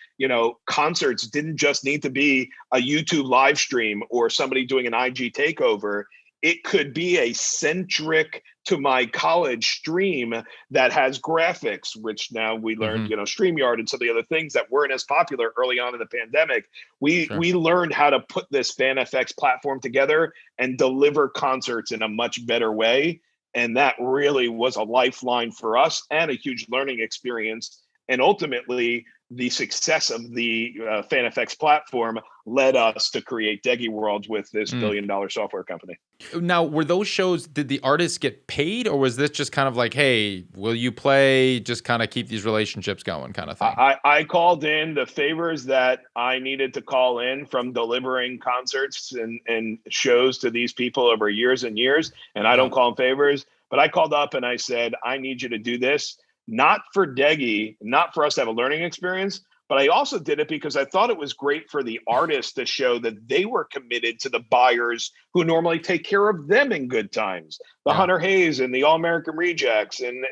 concerts didn't just need to be a YouTube live stream or somebody doing an IG takeover. It could be a centric to my college stream that has graphics, which now we learned, StreamYard and some of the other things that weren't as popular early on in the pandemic. We learned how to put this FanFX platform together and deliver concerts in a much better way. And that really was a lifeline for us and a huge learning experience. And ultimately, the success of the FanFX platform led us to create Degy World with this billion-dollar software company. Now, were those shows, did the artists get paid, or was this just kind of like, hey, will you play, just kind of keep these relationships going kind of thing? I called in the favors that I needed to call in from delivering concerts and shows to these people over years and years, and I don't call them favors, but I called up and I said, I need you to do this. Not for Degy, not for us to have a learning experience, but I also did it because I thought it was great for the artists to show that they were committed to the buyers who normally take care of them in good times. The Hunter Hayes and the All-American Rejects and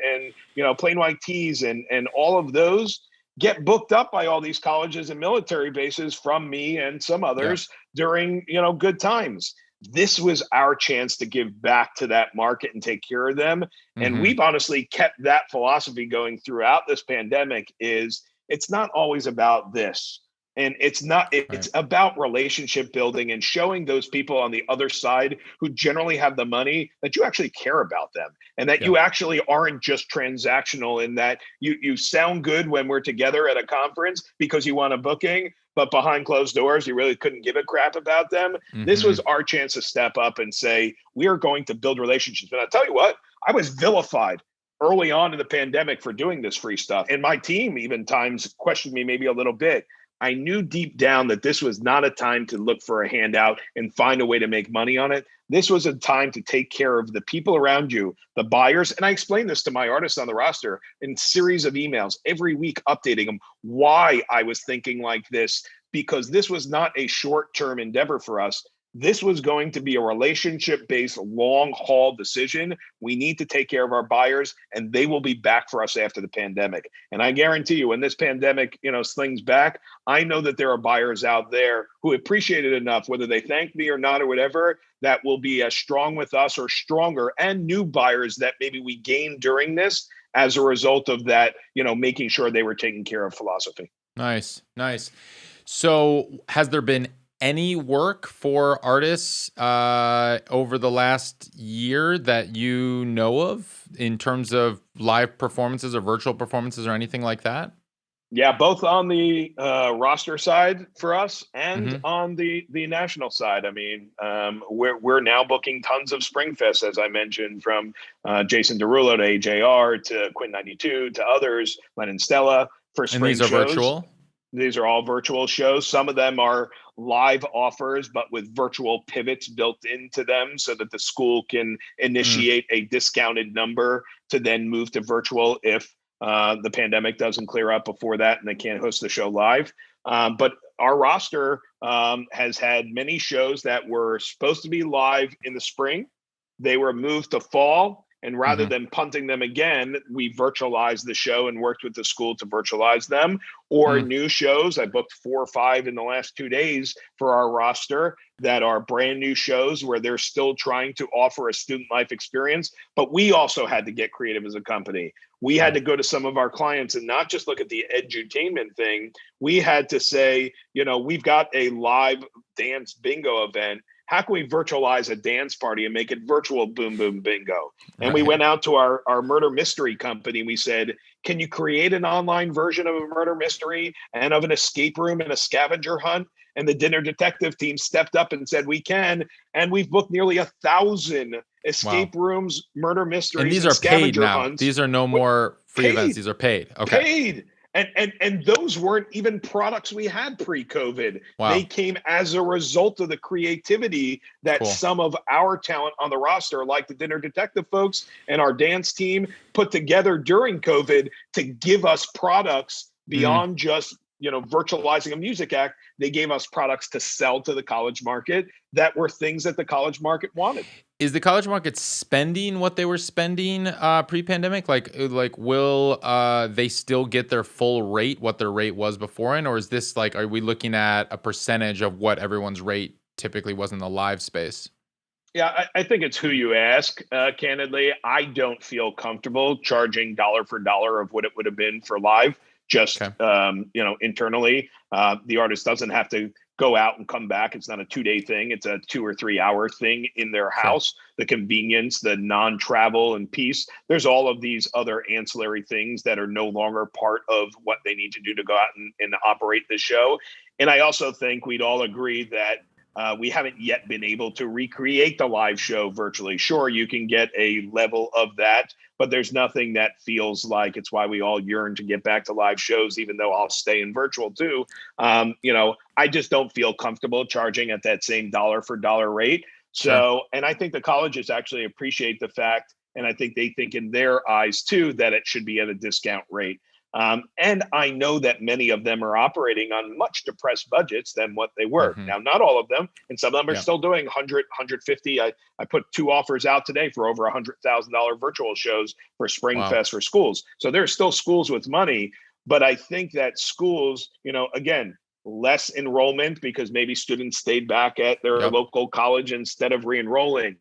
Plain White Tees and all of those get booked up by all these colleges and military bases from me and some others during, good times. This was our chance to give back to that market and take care of them. And we've honestly kept that philosophy going throughout this pandemic. Is it's not always about this. And it's about relationship building and showing those people on the other side who generally have the money that you actually care about them and that you actually aren't just transactional in that you sound good when we're together at a conference because you want a booking, but behind closed doors, you really couldn't give a crap about them. This was our chance to step up and say, we are going to build relationships. And I'll tell you what, I was vilified early on in the pandemic for doing this free stuff. And my team even times questioned me maybe a little bit. I knew deep down that this was not a time to look for a handout and find a way to make money on it. This was a time to take care of the people around you, the buyers. And I explained this to my artists on the roster in series of emails every week, updating them why I was thinking like this, because this was not a short-term endeavor for us. This was going to be a relationship-based, long-haul decision. We need to take care of our buyers, and they will be back for us after the pandemic. And I guarantee you, when this pandemic, slings back, I know that there are buyers out there who appreciate it enough, whether they thank me or not or whatever, that will be as strong with us or stronger, and new buyers that maybe we gained during this as a result of that, making sure they were taken care of philosophy. Nice. So has there been any work for artists over the last year that you know of in terms of live performances or virtual performances or anything like that? Yeah, both on the roster side for us and Mm-hmm. on the national side. I mean, we're now booking tons of Springfest, as I mentioned, from Jason Derulo to AJR to Quinn 92 to others, Lennon Stella for And these spring are shows. virtual? These are all virtual shows. Some of them are live offers, but with virtual pivots built into them so that the school can Mm, initiate a discounted number to then move to virtual if the pandemic doesn't clear up before that and they can't host the show live. But our roster has had many shows that were supposed to be live in the spring. They were moved to fall. And rather hmm than punting them again, we virtualized the show and worked with the school to virtualize them. Or mm, new shows. I booked 4 or 5 in the last 2 days for our roster that are brand new shows where they're still trying to offer a student life experience. But we also had to get creative as a company. We had sure. to go to some of our clients and not just look at the edutainment thing. We had to say, we've got a live dance bingo event. How can we virtualize a dance party and make it virtual boom boom bingo? And we Right. went out to our murder mystery company. We said, can you create an online version of a murder mystery and of an escape room and a scavenger hunt? And the dinner detective team stepped up and said, we can. And we've booked nearly 1,000 Wow. escape rooms, murder And mysteries, these and are paid scavenger now. hunts. These are no more free events. Paid, These are paid. Okay. paid. And those weren't even products we had pre-COVID. They Wow. came as a result of the creativity that Cool. some of our talent on the roster, like the dinner detective folks and our dance team, put together during COVID to give us products Mm. beyond just virtualizing a music act. They gave us products to sell to the college market that were things that the college market wanted. Is the college market spending what they were spending pre-pandemic? Like will they still get their full rate, what their rate was beforehand, or is this like, are we looking at a percentage of what everyone's rate typically was in the live space? Yeah, I think it's who you ask. Candidly, I don't feel comfortable charging dollar for dollar of what it would have been for live. Just Okay. internally, the artist doesn't have to go out and come back. It's not a 2-day thing. It's a 2 or 3 hour thing in their Sure. house. The convenience, the non-travel and peace. There's all of these other ancillary things that are no longer part of what they need to do to go out and operate the show. And I also think we'd all agree that we haven't yet been able to recreate the live show virtually. Sure, you can get a level of that, but there's nothing that feels like it's why we all yearn to get back to live shows, even though I'll stay in virtual too. I just don't feel comfortable charging at that same dollar for dollar rate. Sure. So, and I think the colleges actually appreciate the fact, and I think they think in their eyes too, that it should be at a discount rate. And I know that many of them are operating on much depressed budgets than what they were. Mm-hmm. Now, not all of them, and some of them are Yeah. still doing 100, 150. I put 2 offers out today for over $100,000 virtual shows for Spring Wow. Fest for schools. So there's still schools with money, but I think that schools, again, less enrollment because maybe students stayed back at their Yep. local college instead of re-enrolling.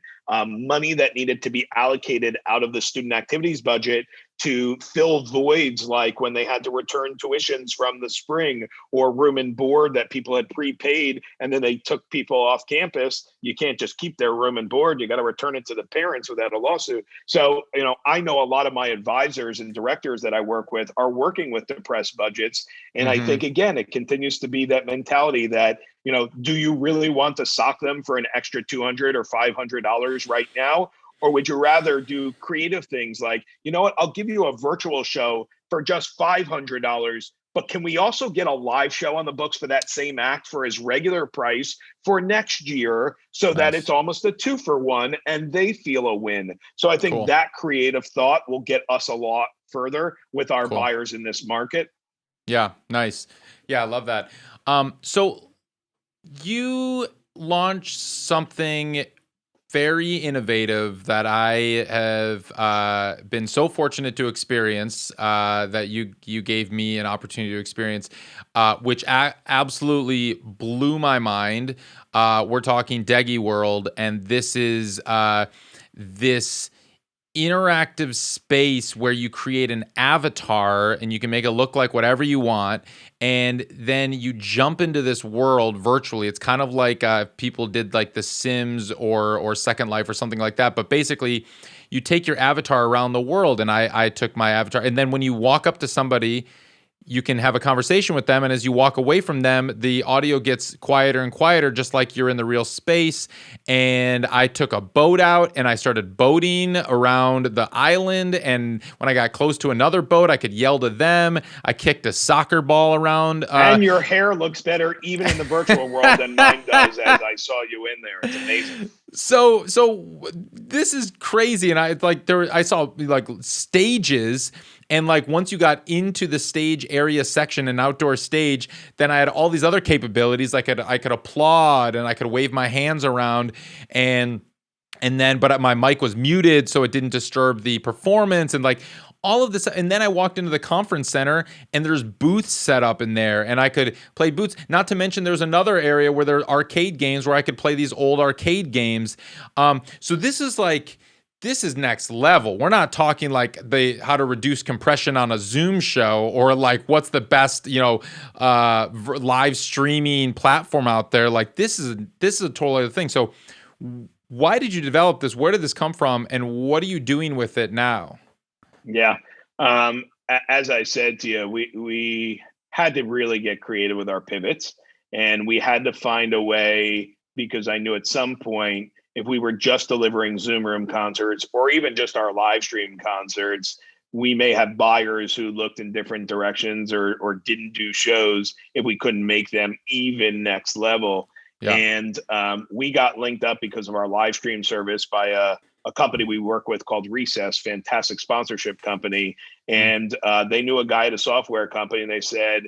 Money that needed to be allocated out of the student activities budget to fill voids like when they had to return tuitions from the spring or room and board that people had prepaid and then they took people off campus. You can't just keep their room and board. You got to return it to the parents without a lawsuit. So, I know a lot of my advisors and directors that I work with are working with depressed budgets. And I Mm-hmm. think, again, it continues to be that mentality that, do you really want to sock them for an extra $200 or $500 right now? Or would you rather do creative things like, you know what, I'll give you a virtual show for just $500, but can we also get a live show on the books for that same act for his regular price for next year so that it's Nice. almost a 2-for-1 and they feel a win? So I think Cool. that creative thought will get us a lot further with our Cool. buyers in this market. Yeah. Nice. Yeah. I love that. So you launched something very innovative that I have been so fortunate to experience, that you gave me an opportunity to experience, which absolutely blew my mind. We're talking Degy World, and this is this interactive space where you create an avatar and you can make it look like whatever you want, and then you jump into this world virtually. It's kind of like people did like The Sims or Second Life or something like that, but basically you take your avatar around the world, and I took my avatar, and then when you walk up to somebody, you can have a conversation with them, and as you walk away from them, the audio gets quieter and quieter, just like you're in the real space. And I took a boat out and I started boating around the island, and when I got close to another boat, I could yell to them. I kicked a soccer ball around. And your hair looks better even in the virtual world than mine does, as I saw you in there. It's amazing. So this is crazy, and I saw like stages, and like once you got into the stage area section and outdoor stage, then I had all these other capabilities. I could applaud, and I could wave my hands around, and then but my mic was muted so it didn't disturb the performance, and like all of this. And then I walked into the conference center, and there's booths set up in there, and I could play booths. Not to mention there's another area where there are arcade games where I could play these old arcade games. So this is next level. We're not talking like how to reduce compression on a Zoom show, or like what's the best, live streaming platform out there. Like this is a totally other thing. So why did you develop this? Where did this come from? And what are you doing with it now? Yeah. As I said to you, we had to really get creative with our pivots, and we had to find a way, because I knew at some point, if we were just delivering Zoom room concerts or even just our live stream concerts, we may have buyers who looked in different directions or didn't do shows if we couldn't make them even next level. Yeah. And we got linked up because of our live stream service by a company we work with called Recess, fantastic sponsorship company. And they knew a guy at a software company, and they said,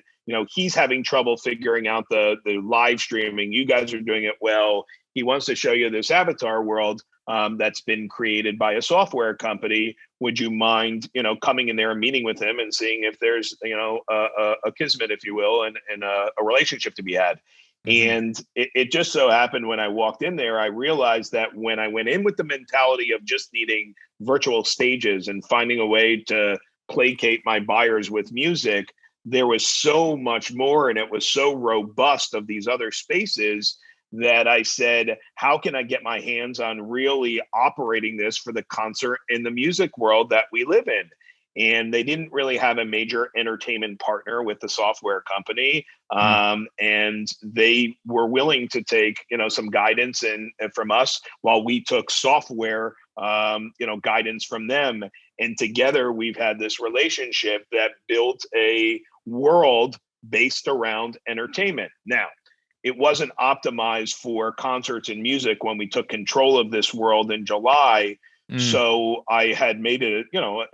he's having trouble figuring out the live streaming. You guys are doing it well. He wants to show you this avatar world that's been created by a software company. Would you mind, coming in there and meeting with him and seeing if there's, a kismet, if you will, and a relationship to be had? Mm-hmm. And it just so happened when I walked in there, I realized that when I went in with the mentality of just needing virtual stages and finding a way to placate my buyers with music, there was so much more, and it was so robust of these other spaces that I said, how can I get my hands on really operating this for the concert in the music world that we live in? And they didn't really have a major entertainment partner with the software company. And they were willing to take, some guidance and from us while we took software, guidance from them. And together we've had this relationship that built a world based around entertainment. Now, it wasn't optimized for concerts and music when we took control of this world in July. So I had made a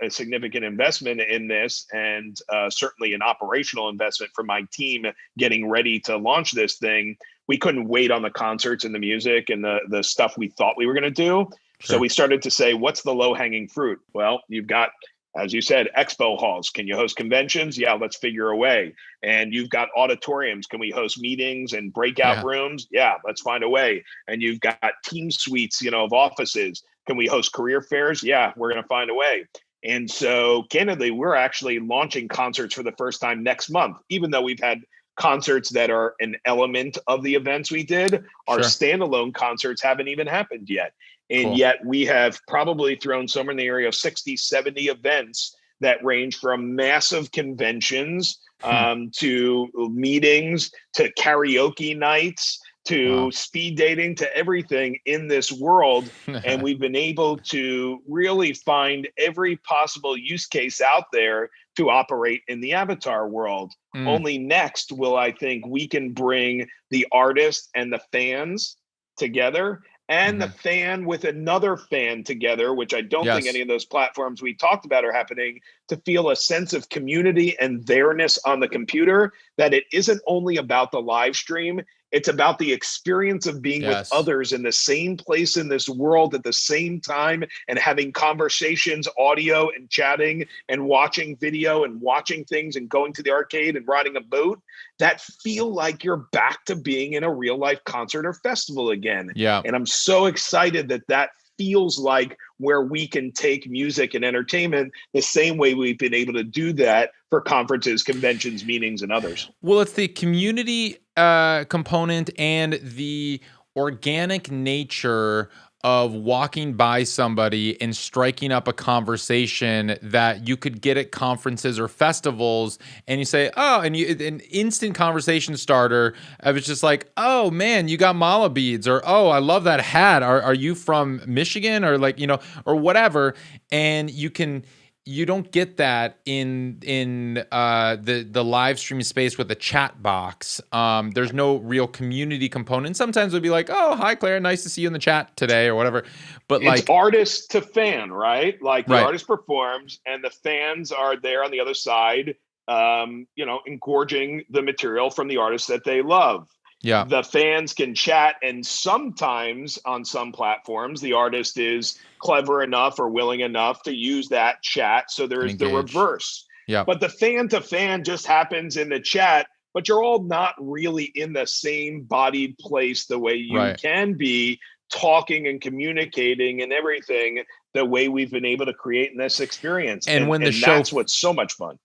significant investment in this, and certainly an operational investment for my team getting ready to launch this thing. We couldn't wait on the concerts and the music and the stuff we thought we were going to do. Sure. So we started to say, what's the low hanging fruit? Well, you've got, as you said, expo halls. Can you host conventions? Yeah, let's figure a way. And you've got auditoriums. Can we host meetings and breakout rooms? Yeah, let's find a way. And you've got team suites, of offices. Can we host career fairs? Yeah, we're going to find a way. And so candidly, we're actually launching concerts for the first time next month, even though we've had concerts that are an element of the events we did. Our standalone concerts haven't even happened yet. And yet we have probably thrown somewhere in the area of 60, 70 events that range from massive conventions to meetings, to karaoke nights, to speed dating, to everything in this world. And we've been able to really find every possible use case out there to operate in the avatar world. Only next will I think we can bring the artist and the fans together, and the fan with another fan together, which I don't think any of those platforms we talked about are happening, to feel a sense of community and there-ness on the computer, that it isn't only about the live stream, it's about the experience of being with others in the same place in this world at the same time, and having conversations, audio and chatting and watching video and watching things and going to the arcade and riding a boat that feel like you're back to being in a real life concert or festival again. Yeah. And I'm so excited that feels like where we can take music and entertainment the same way we've been able to do that for conferences, conventions, meetings, and others. Well, it's the community component and the organic nature of walking by somebody and striking up a conversation that you could get at conferences or festivals, and you say, oh, and you an instant conversation starter. I was just like, oh man, you got mala beads, or oh, I love that hat. Are you from Michigan, or like, you know, or whatever, and you don't get that in the live stream space with a chat box. There's no real community component. Sometimes it'll be like, oh, hi Claire, nice to see you in the chat today, or whatever. But it's like artist to fan, right? Like the right. artist performs and the fans are there on the other side, engorging the material from the artist that they love. Yeah. The fans can chat, and sometimes on some platforms, the artist is clever enough or willing enough to use that chat. So there is the reverse. Yeah. But the fan to fan just happens in the chat, but you're all not really in the same bodied place the way you can be talking and communicating and everything the way we've been able to create in this experience. And when the show, that's what's so much fun.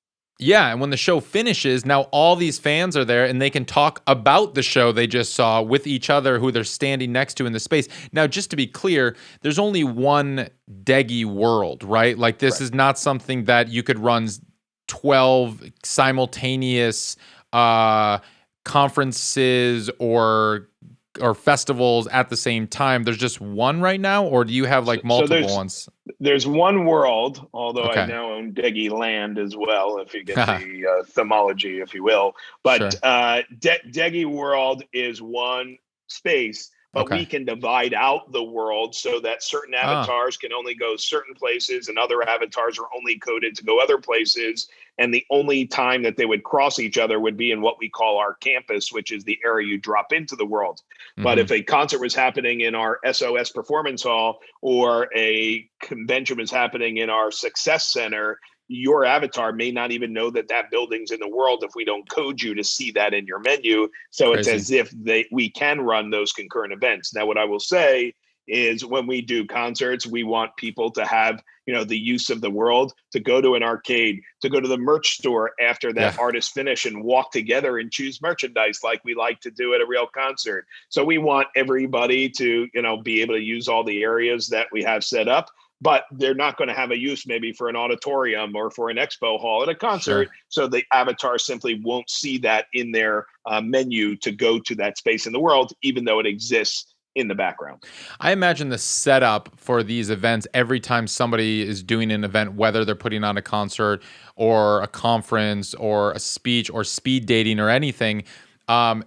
Yeah, and when the show finishes, now all these fans are there and they can talk about the show they just saw with each other who they're standing next to in the space. Now, just to be clear, there's only one Degy World, right? Like this is not something that you could run 12 simultaneous conferences or festivals at the same time. There's just one right now, or do you have like multiple ones? There's one world, although I now own Degy Land as well, if you get the themology, if you will. But Degy World is one space, but we can divide out the world so that certain avatars can only go certain places and other avatars are only coded to go other places. And the only time that they would cross each other would be in what we call our campus, which is the area you drop into the world. Mm-hmm. But if a concert was happening in our SOS Performance Hall or a convention was happening in our Success Center, your avatar may not even know that that building's in the world if we don't code you to see that in your menu. So It's as if we can run those concurrent events. Now, what I will say is when we do concerts, we want people to have, the use of the world, to go to an arcade, to go to the merch store after that artist finish and walk together and choose merchandise like we like to do at a real concert. So we want everybody to, be able to use all the areas that we have set up, but they're not going to have a use maybe for an auditorium or for an expo hall at a concert. So the avatar simply won't see that in their menu to go to that space in the world, even though it exists in the background. I imagine the setup for these events, every time somebody is doing an event, whether they're putting on a concert or a conference or a speech or speed dating or anything,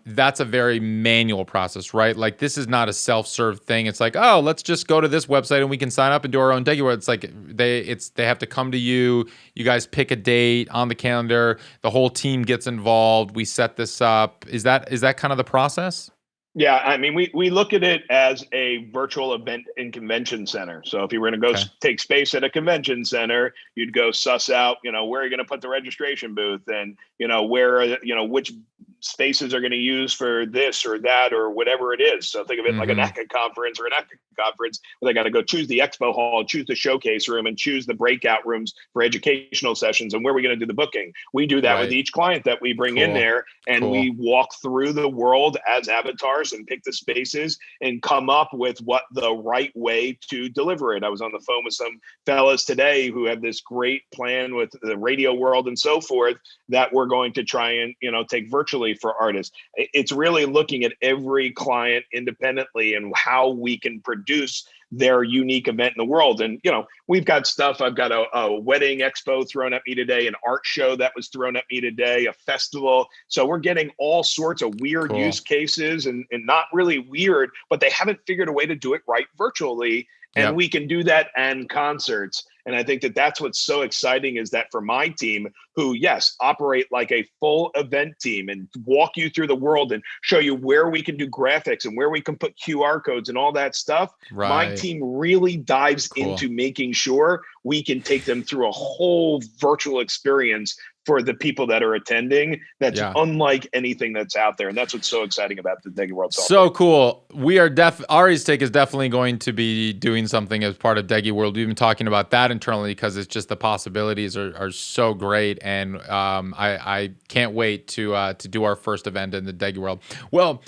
that's a very manual process, right? Like this is not a self-serve thing. It's like, oh, let's just go to this website and we can sign up and do our own Degy World. It's like they have to come to you. You guys pick a date on the calendar. The whole team gets involved. We set this up. Is that kind of the process? Yeah, I mean, we look at it as a virtual event and convention center. So if you were going to go take space at a convention center, you'd go suss out, where are you going to put the registration booth, and where, which spaces are going to use for this or that or whatever it is. So think of it like a NAPCA conference or an APCA conference, where they got to go choose the expo hall, choose the showcase room, and choose the breakout rooms for educational sessions. And where are we going to do the booking? We do that with each client that we bring in there, and we walk through the world as avatars and pick the spaces and come up with what the right way to deliver it. I was on the phone with some fellas today who have this great plan with the radio world and so forth that we're going to try and, take virtually for artists. It's really looking at every client independently and how we can produce their unique event in the world. And, we've got stuff. I've got a wedding expo thrown at me today, an art show that was thrown at me today, a festival. So we're getting all sorts of weird use cases and not really weird, but they haven't figured a way to do it right virtually. And we can do that and concerts. And I think that that's what's so exciting is that for my team, who, yes, operate like a full event team and walk you through the world and show you where we can do graphics and where we can put QR codes and all that stuff. My team really dives into making sure we can take them through a whole virtual experience for the people that are attending that's Yeah. unlike anything that's out there. And that's what's so exciting about the Degy World. So cool. We are Ari's Take is definitely going to be doing something as part of Degy World. We've been talking about that internally because it's just the possibilities are so great, and I can't wait to do our first event in the Degy World. Well,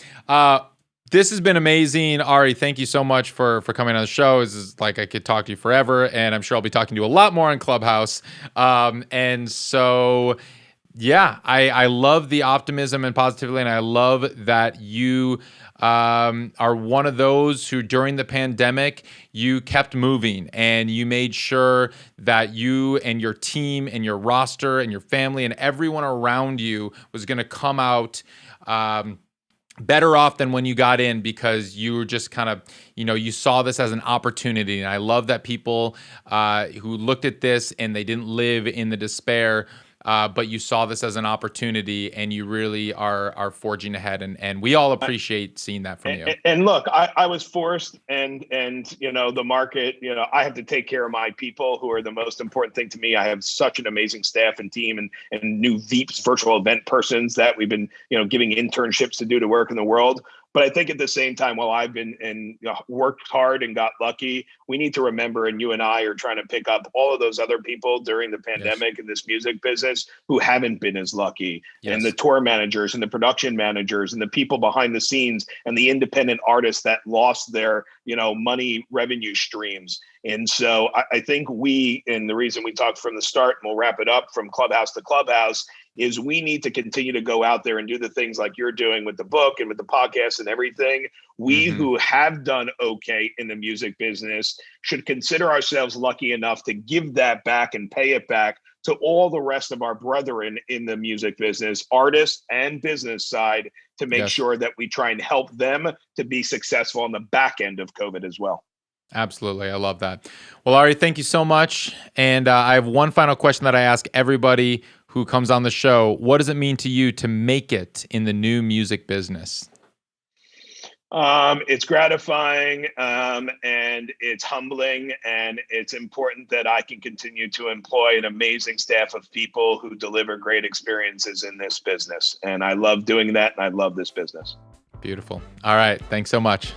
this has been amazing, Ari. Thank you so much for coming on the show. This is like I could talk to you forever, and I'm sure I'll be talking to you a lot more on Clubhouse. And so. Yeah, I love the optimism and positivity, and I love that you are one of those who, during the pandemic, you kept moving and you made sure that you and your team and your roster and your family and everyone around you was going to come out better off than when you got in, because you were just kind of, you saw this as an opportunity. And I love that people who looked at this and they didn't live in the despair, but you saw this as an opportunity, and you really are forging ahead. And we all appreciate seeing that from you. And look, I was forced, and the market, I have to take care of my people, who are the most important thing to me. I have such an amazing staff and team, and new VEEPs, virtual event persons, that we've been, giving internships to do to work in the world. But I think at the same time, while I've been worked hard and got lucky, we need to remember, and you and I are trying to pick up all of those other people during the pandemic in this music business who haven't been as lucky, and the tour managers and the production managers and the people behind the scenes and the independent artists that lost their, money revenue streams. And so I think and the reason we talked from the start, and we'll wrap it up from Clubhouse to Clubhouse, is we need to continue to go out there and do the things like you're doing with the book and with the podcast and everything. We who have done okay in the music business should consider ourselves lucky enough to give that back and pay it back to all the rest of our brethren in the music business, artists and business side, to make sure that we try and help them to be successful on the back end of COVID as well. Absolutely. I love that. Well, Ari, thank you so much. And I have one final question that I ask everybody who comes on the show. What does it mean to you to make it in the new music business? It's gratifying, and it's humbling, and it's important that I can continue to employ an amazing staff of people who deliver great experiences in this business. And I love doing that, and I love this business. Beautiful. All right. Thanks so much.